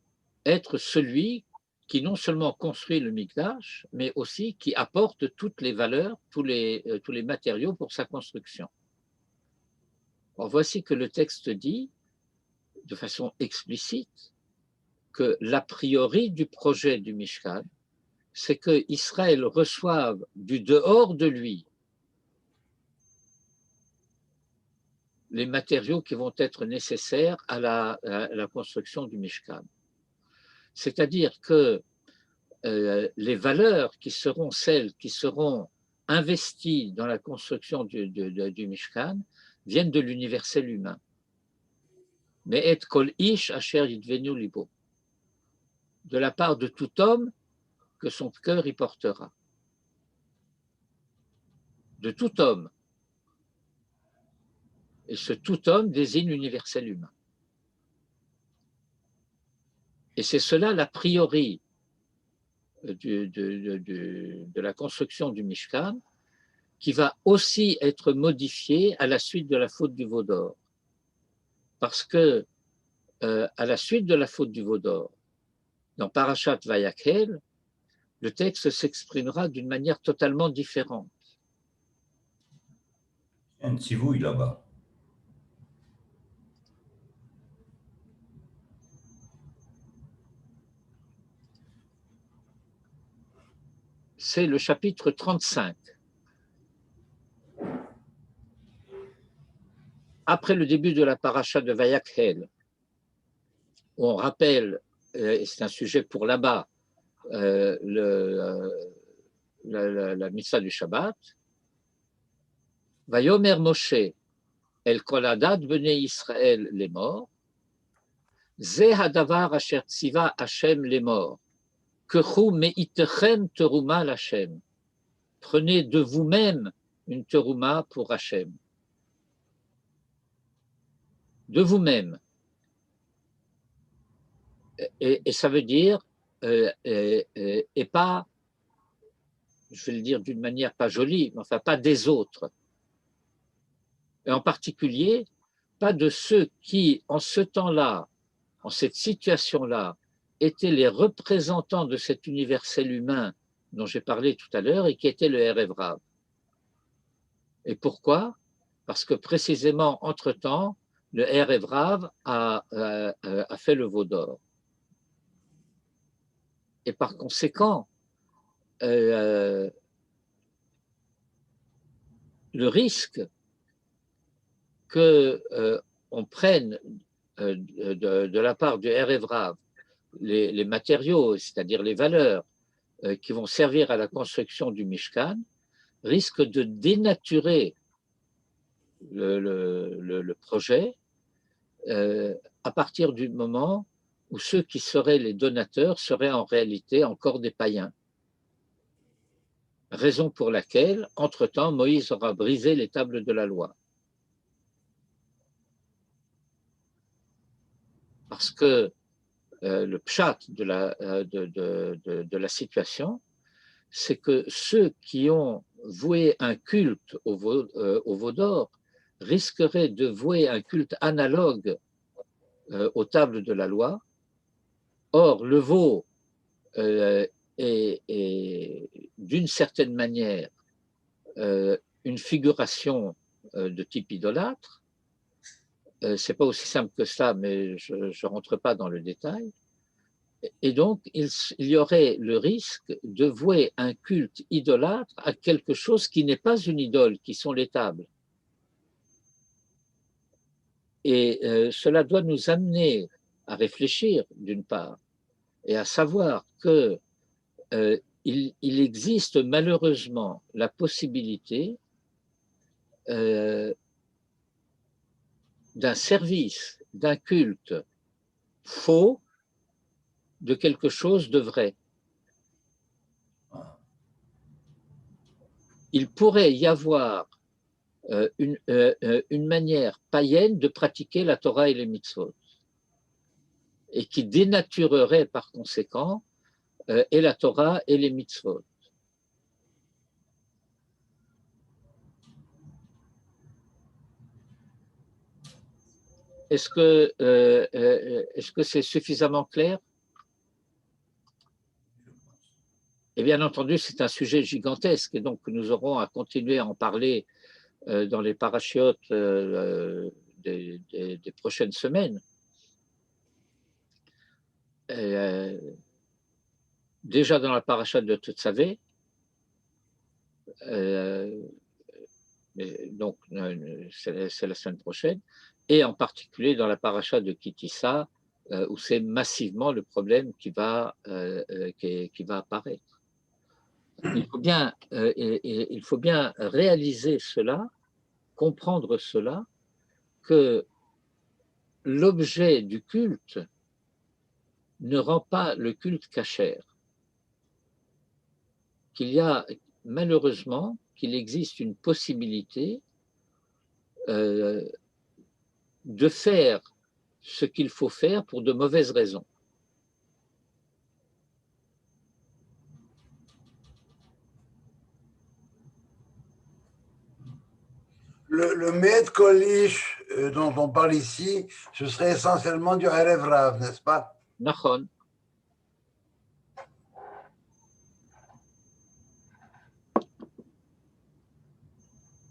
être celui qui non seulement construit le Mikdash, mais aussi qui apporte toutes les valeurs, tous les matériaux pour sa construction. Alors, voici que le texte dit, de façon explicite, que l'a priori du projet du Mishkan, c'est qu'Israël reçoive du dehors de lui les matériaux qui vont être nécessaires à la construction du Mishkan. C'est-à-dire que les valeurs qui seront celles qui seront investies dans la construction du Mishkan viennent de l'universel humain. Mais et kol ish asher yidvenu libo, de la part de tout homme que son cœur y portera. De tout homme. Et ce tout homme désigne l'universel humain. Et c'est cela l'a priori de la construction du Mishkan, qui va aussi être modifié à la suite de la faute du veau d'or. Parce que à la suite de la faute du veau d'or, dans Parashat Vayakhel, le texte s'exprimera d'une manière totalement différente. Un tzivouï là-bas. C'est le chapitre 35. Après le début de la paracha de Vayakhel, où on rappelle, et c'est un sujet pour là-bas, la mitzvah du Shabbat, Vayomer Moshe el kol hadat bnei Israël les morts, Ze hadavar asher tziva Hashem les morts, Kechu meitechem teruma l'Hashem. Prenez de vous-même une teruma pour Hashem. De vous-même. Et ça veut dire, et pas, je vais le dire d'une manière pas jolie, mais enfin pas des autres. Et en particulier, pas de ceux qui, en ce temps-là, en cette situation-là, étaient les représentants de cet universel humain dont j'ai parlé tout à l'heure et qui était le Erev Rav. Et pourquoi? Parce que précisément, entre-temps, le Erev Rav a fait le veau d'or. Et par conséquent, le risque qu'on prenne de la part du Erev Rav les matériaux, c'est-à-dire les valeurs qui vont servir à la construction du Mishkan, risque de dénaturer le projet à partir du moment où ceux qui seraient les donateurs seraient en réalité encore des païens. Raison pour laquelle, entre-temps, Moïse aura brisé les tables de la loi. Parce que le pshat de la situation, c'est que ceux qui ont voué un culte au veau d'or risqueraient de vouer un culte analogue aux tables de la loi. Or, le veau est d'une certaine manière une figuration de type idolâtre. C'est pas aussi simple que ça, mais je ne rentre pas dans le détail. Et donc, il y aurait le risque de vouer un culte idolâtre à quelque chose qui n'est pas une idole, qui sont les tables. Et cela doit nous amener à réfléchir, d'une part, et à savoir que il existe malheureusement la possibilité d'un service, d'un culte faux de quelque chose de vrai. Il pourrait y avoir une manière païenne de pratiquer la Torah et les mitzvot, et qui dénaturerait par conséquent et la Torah et les mitzvot. est-ce que c'est suffisamment clair? Et bien entendu, c'est un sujet gigantesque et donc nous aurons à continuer à en parler dans les parachiotes des prochaines semaines. Déjà dans la paracha de Tetzavé, donc c'est la semaine prochaine, et en particulier dans la paracha de Kitissa, où c'est massivement le problème qui va apparaître. Il faut bien réaliser cela, comprendre cela, que l'objet du culte ne rend pas le culte cachère. Qu'il y a malheureusement qu'il existe une possibilité de faire ce qu'il faut faire pour de mauvaises raisons. Le Med Kolish dont on parle ici, ce serait essentiellement du Erev Rav, n'est-ce pas? Nachon.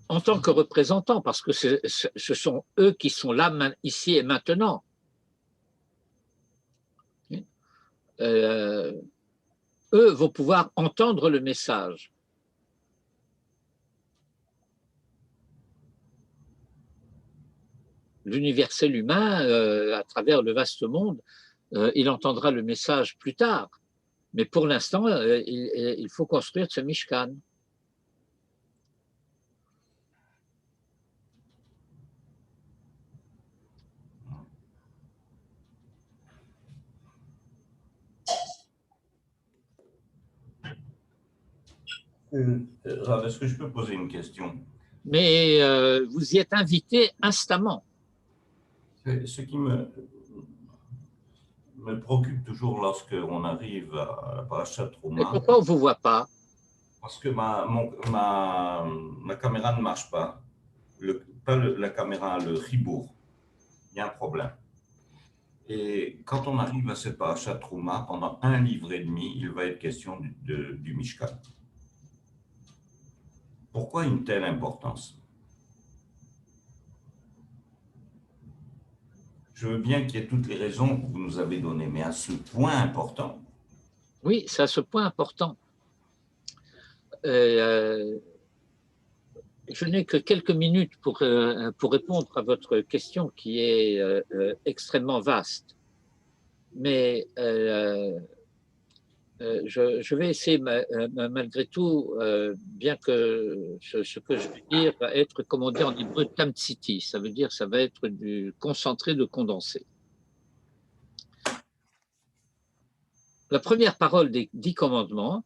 En tant que représentants, parce que ce sont eux qui sont là, ici et maintenant. Eux vont pouvoir entendre le message. L'universel humain, à travers le vaste monde, il entendra le message plus tard. Mais pour l'instant, il faut construire ce Mishkan. Rav, est-ce que je peux poser une question? Mais vous y êtes invité instamment. Ce qui me préoccupe toujours lorsqu'on arrive à la Parashat Et Trouma, pourquoi on ne vous voit pas? parce que ma caméra ne marche pas. Pas la caméra, le ribourg. Il y a un problème. Et quand on arrive à cette Parashat Trouma, pendant un livre et demi, il va être question du Mishkan. Pourquoi une telle importance? Je veux bien qu'il y ait toutes les raisons que vous nous avez données, mais à ce point important. Oui, c'est à ce point important. Je n'ai que quelques minutes pour répondre à votre question qui est extrêmement vaste. Mais je vais essayer malgré tout, bien que ce que je vais dire va être, comme on dit en hébreu, tamtsiti, ça veut dire ça va être du concentré de condensé. La première parole des 10 commandements,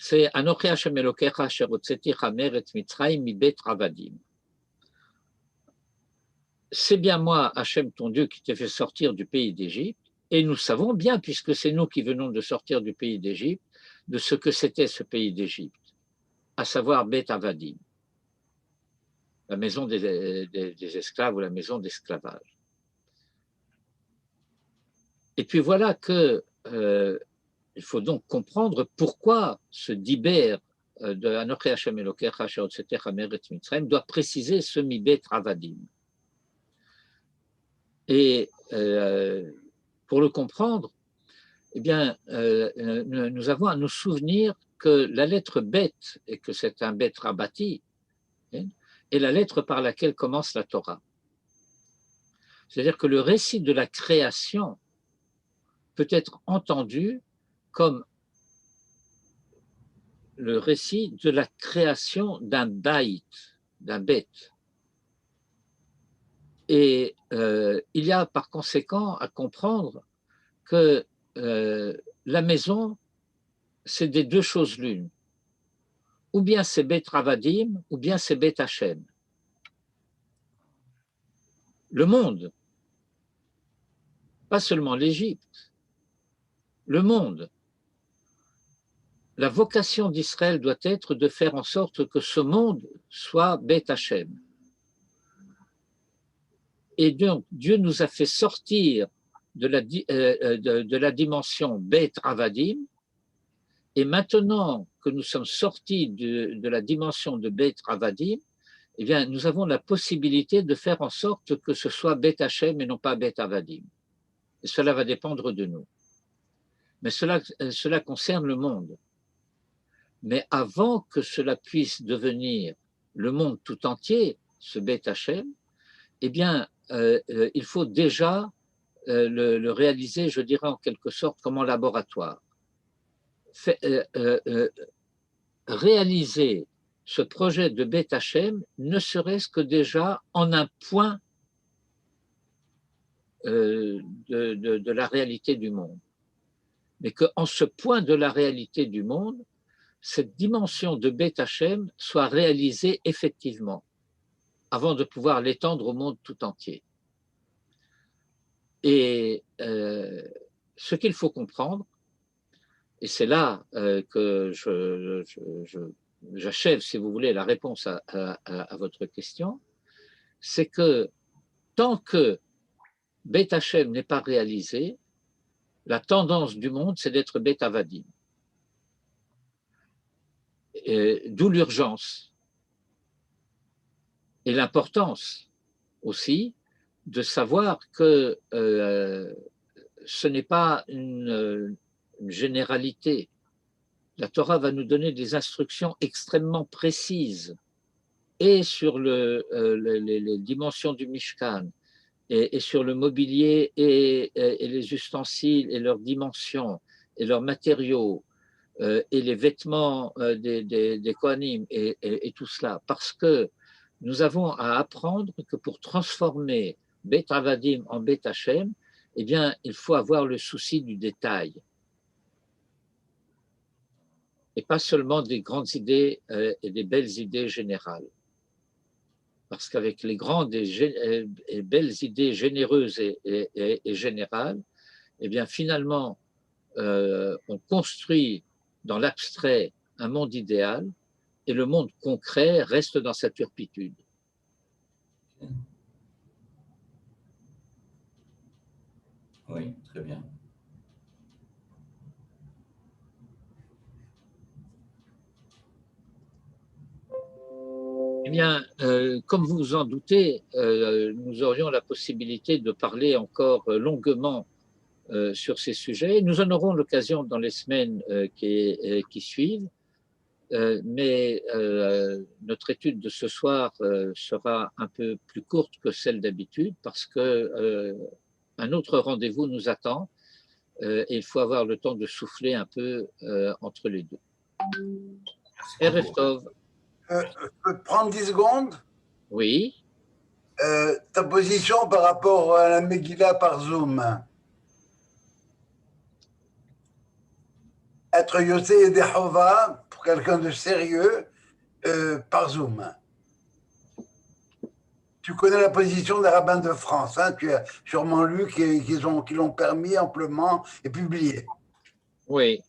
c'est Anochi Hashem Elokecha asher hotzeticha me'eretz Mitzrayim mibet avadim. C'est bien moi, Hachem, ton Dieu, qui t'ai fait sortir du pays d'Égypte, et nous savons bien, puisque c'est nous qui venons de sortir du pays d'Égypte, de ce que c'était ce pays d'Égypte, à savoir Bet Avadim, la maison des esclaves ou la maison d'esclavage. Et puis voilà que il faut donc comprendre pourquoi ce diber de Anochi Hashem Elokecha asher hotzeticha me'eretz Mitzrayim doit préciser ce mibet avadim. Et pour le comprendre, eh bien, nous avons à nous souvenir que la lettre bête, et que c'est un bête rabati, est la lettre par laquelle commence la Torah. C'est-à-dire que le récit de la création peut être entendu comme le récit de la création d'un baït, d'un bête. Et il y a par conséquent à comprendre que la maison, c'est des deux choses l'une. Ou bien c'est Bet Ravadim, ou bien c'est Bet Hachem. Le monde, pas seulement l'Égypte, le monde. La vocation d'Israël doit être de faire en sorte que ce monde soit Bet Hachem. Et donc, Dieu nous a fait sortir de la dimension Beit Avadim. Et maintenant que nous sommes sortis de la dimension de Beit Avadim, eh bien, nous avons la possibilité de faire en sorte que ce soit Beit Hashem et non pas Beit Avadim. Et cela va dépendre de nous. Mais cela concerne le monde. Mais avant que cela puisse devenir le monde tout entier, ce Beit Hashem, eh bien, il faut déjà le réaliser, je dirais en quelque sorte, comme en laboratoire. Réaliser ce projet de Beit Hashem, ne serait-ce que déjà en un point de la réalité du monde. Mais qu'en ce point de la réalité du monde, cette dimension de Beit Hashem soit réalisée effectivement, avant de pouvoir l'étendre au monde tout entier. Et ce qu'il faut comprendre, et c'est là que j'achève, si vous voulez, la réponse à votre question, c'est que tant que Beit Hashem n'est pas réalisé, la tendance du monde, c'est d'être Beit Avadim. D'où l'urgence et l'importance aussi de savoir que ce n'est pas une généralité. La Torah va nous donner des instructions extrêmement précises et sur les dimensions du Mishkan et sur le mobilier et les ustensiles et leurs dimensions et leurs matériaux et les vêtements des Kohanim et tout cela, parce que nous avons à apprendre que pour transformer Beit Avadim en Beit Hashem, eh bien, il faut avoir le souci du détail. Et pas seulement des grandes idées et des belles idées générales. Parce qu'avec les grandes et belles idées généreuses et générales, eh bien, finalement, on construit dans l'abstrait un monde idéal et le monde concret reste dans sa turpitude. Oui, très bien. Eh bien, comme vous vous en doutez, nous aurions la possibilité de parler encore longuement sur ces sujets. Nous en aurons l'occasion dans les semaines qui suivent, mais notre étude de ce soir sera un peu plus courte que celle d'habitude parce que un autre rendez-vous nous attend et il faut avoir le temps de souffler un peu entre les deux. Erev Tov. Je peux te prendre 10 secondes? Oui. Ta position par rapport à la Megillah par Zoom. Être Yossé et Dehova, pour quelqu'un de sérieux, par Zoom. Tu connais la position des rabbins de France, hein, tu as sûrement lu qu'ils l'ont permis amplement et publié. Oui.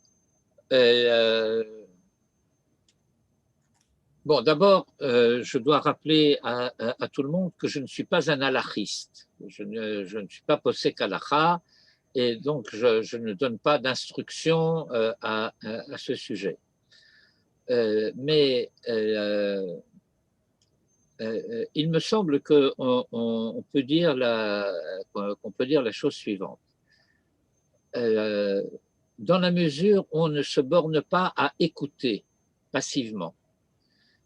Bon, d'abord, je dois rappeler à tout le monde que je ne suis pas un halachiste. Je ne suis pas posek halacha et donc je ne donne pas d'instructions à ce sujet. Mais il me semble qu'on peut dire la chose suivante. Dans la mesure où on ne se borne pas à écouter passivement,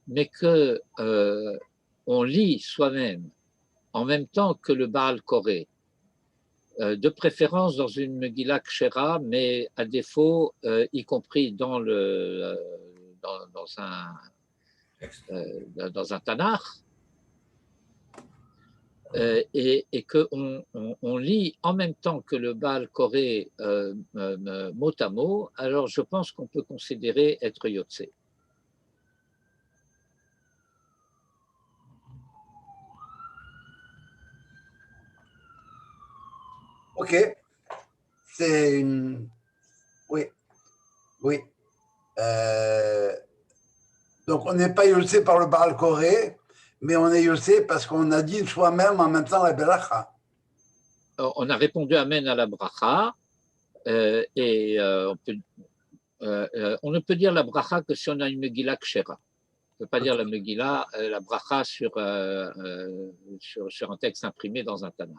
mais que on lit soi-même en même temps que le Baal Koré, de préférence dans une Megillah Kshera, mais à défaut, y compris dans un Tanakh, et qu'on lit en même temps que le Baal Koré mot à mot, alors je pense qu'on peut considérer être Yotzé. Ok, c'est une... Oui, oui. Donc on n'est pas Yossé par le Baal Koré, Mais on est Yossé parce qu'on a dit soi-même en même temps la Belacha. On a répondu Amen à la bracha, et on ne peut dire la bracha que si on a une Megillah Kshera. On ne peut pas dire la Megillah, la bracha sur un texte imprimé dans un Tanakh.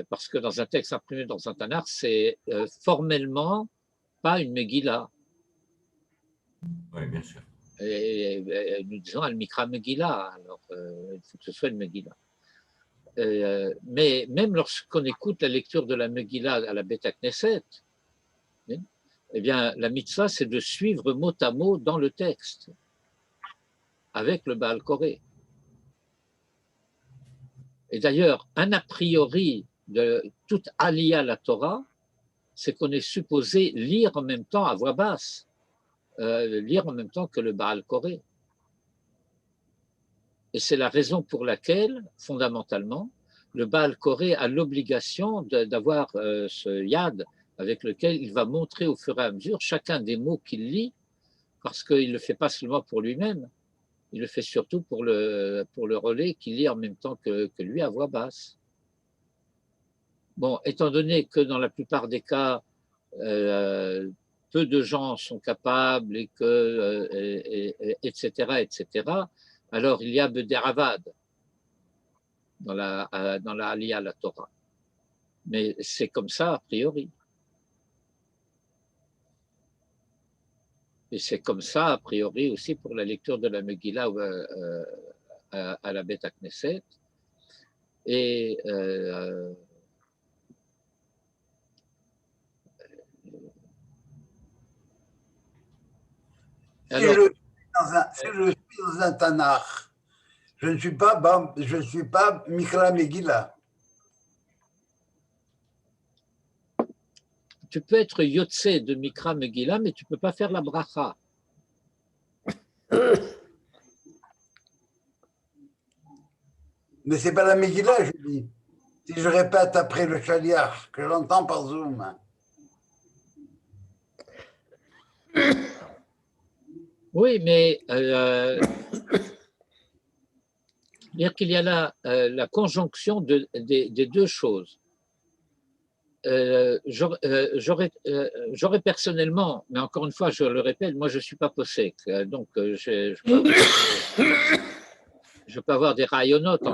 Parce que dans un texte imprimé dans un Tanakh, c'est formellement pas une Megillah. Oui, bien sûr. Et nous disons Al-Mikra Megillah, alors il faut que ce soit une Megillah. Mais même lorsqu'on écoute la lecture de la Megillah à la Beth Knesset, eh bien, la mitzvah, c'est de suivre mot à mot dans le texte, avec le Baal Koré. Et d'ailleurs, un a priori de toute Aliyah à la Torah, c'est qu'on est supposé lire en même temps à voix basse, lire en même temps que le Baal Koré. Et c'est la raison pour laquelle, fondamentalement, le Baal Koré a l'obligation d'avoir ce yad avec lequel il va montrer au fur et à mesure chacun des mots qu'il lit, parce qu'il ne le fait pas seulement pour lui-même, il le fait surtout pour le relais qu'il lit en même temps que lui à voix basse. Bon, étant donné que dans la plupart des cas, peu de gens sont capables et que, etc., alors il y a Bederavad dans la Aliyah, la Torah. Mais c'est comme ça a priori. Et c'est comme ça a priori aussi pour la lecture de la Megillah à la Beth Knesset. Et Si alors, si je suis dans un Tanakh, je ne suis pas Mikra Megillah. tu peux être Yotse de Mikra Megillah, mais tu ne peux pas faire la bracha. Mais ce n'est pas la Megillah, je dis. Si je répète après le Shaliach, que j'entends par Zoom. Oui, mais dire qu'il y a là la conjonction des deux choses. J'aurais personnellement, mais encore une fois, je le répète, moi je ne suis pas possèque, donc je peux avoir des rayonnotes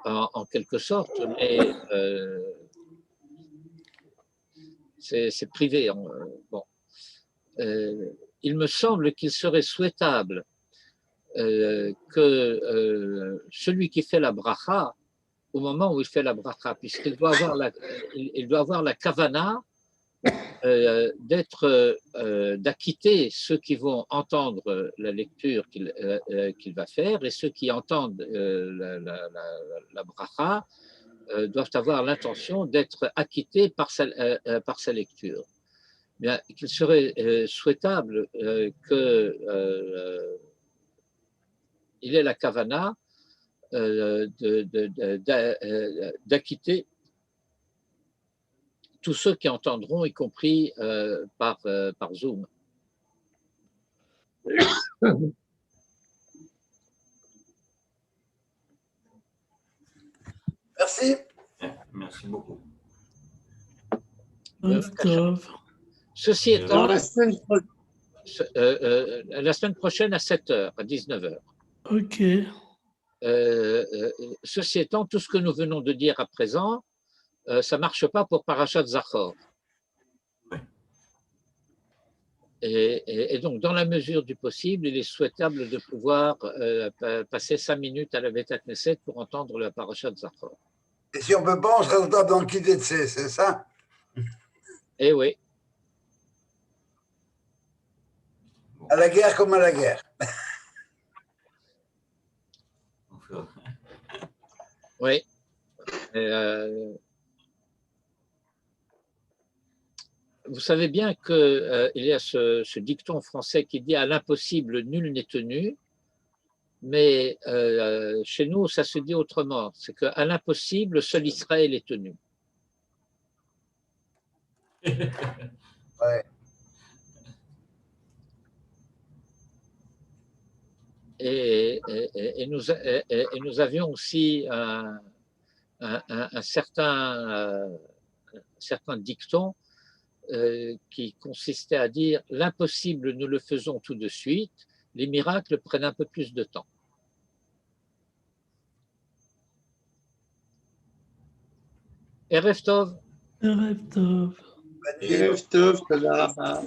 en quelque sorte, mais c'est privé. Bon. Il me semble qu'il serait souhaitable que celui qui fait la bracha, au moment où il fait la bracha, puisqu'il doit avoir la kavana d'acquitter ceux qui vont entendre la lecture qu'il va faire, et ceux qui entendent la bracha doivent avoir l'intention d'être acquittés par sa lecture. Bien, qu'il serait souhaitable qu'il ait la kavana d'acquitter tous ceux qui entendront, y compris par Zoom. Merci. Merci beaucoup. Ceci étant, la semaine prochaine à 7h, à 19h. Ok. Ceci étant, tout ce que nous venons de dire à présent, ça ne marche pas pour Parashat Zachor. Et donc, dans la mesure du possible, il est souhaitable de pouvoir passer 5 minutes à la Beth Knesset pour entendre la Parashat Zachor. Et si on ne peut pas, on se retrouve dans le Kidetse, c'est ça? Eh oui. À la guerre comme à la guerre. Oui. Vous savez bien qu'il y a ce dicton français qui dit « à l'impossible, nul n'est tenu », mais chez nous, ça se dit autrement. C'est qu'à l'impossible, seul Israël est tenu. Ouais. et nous avions aussi un certain dicton qui consistait à dire l'impossible, nous le faisons tout de suite, les miracles prennent un peu plus de temps. Erev Tov. ערב טוב. ערב טוב, תודה רבה.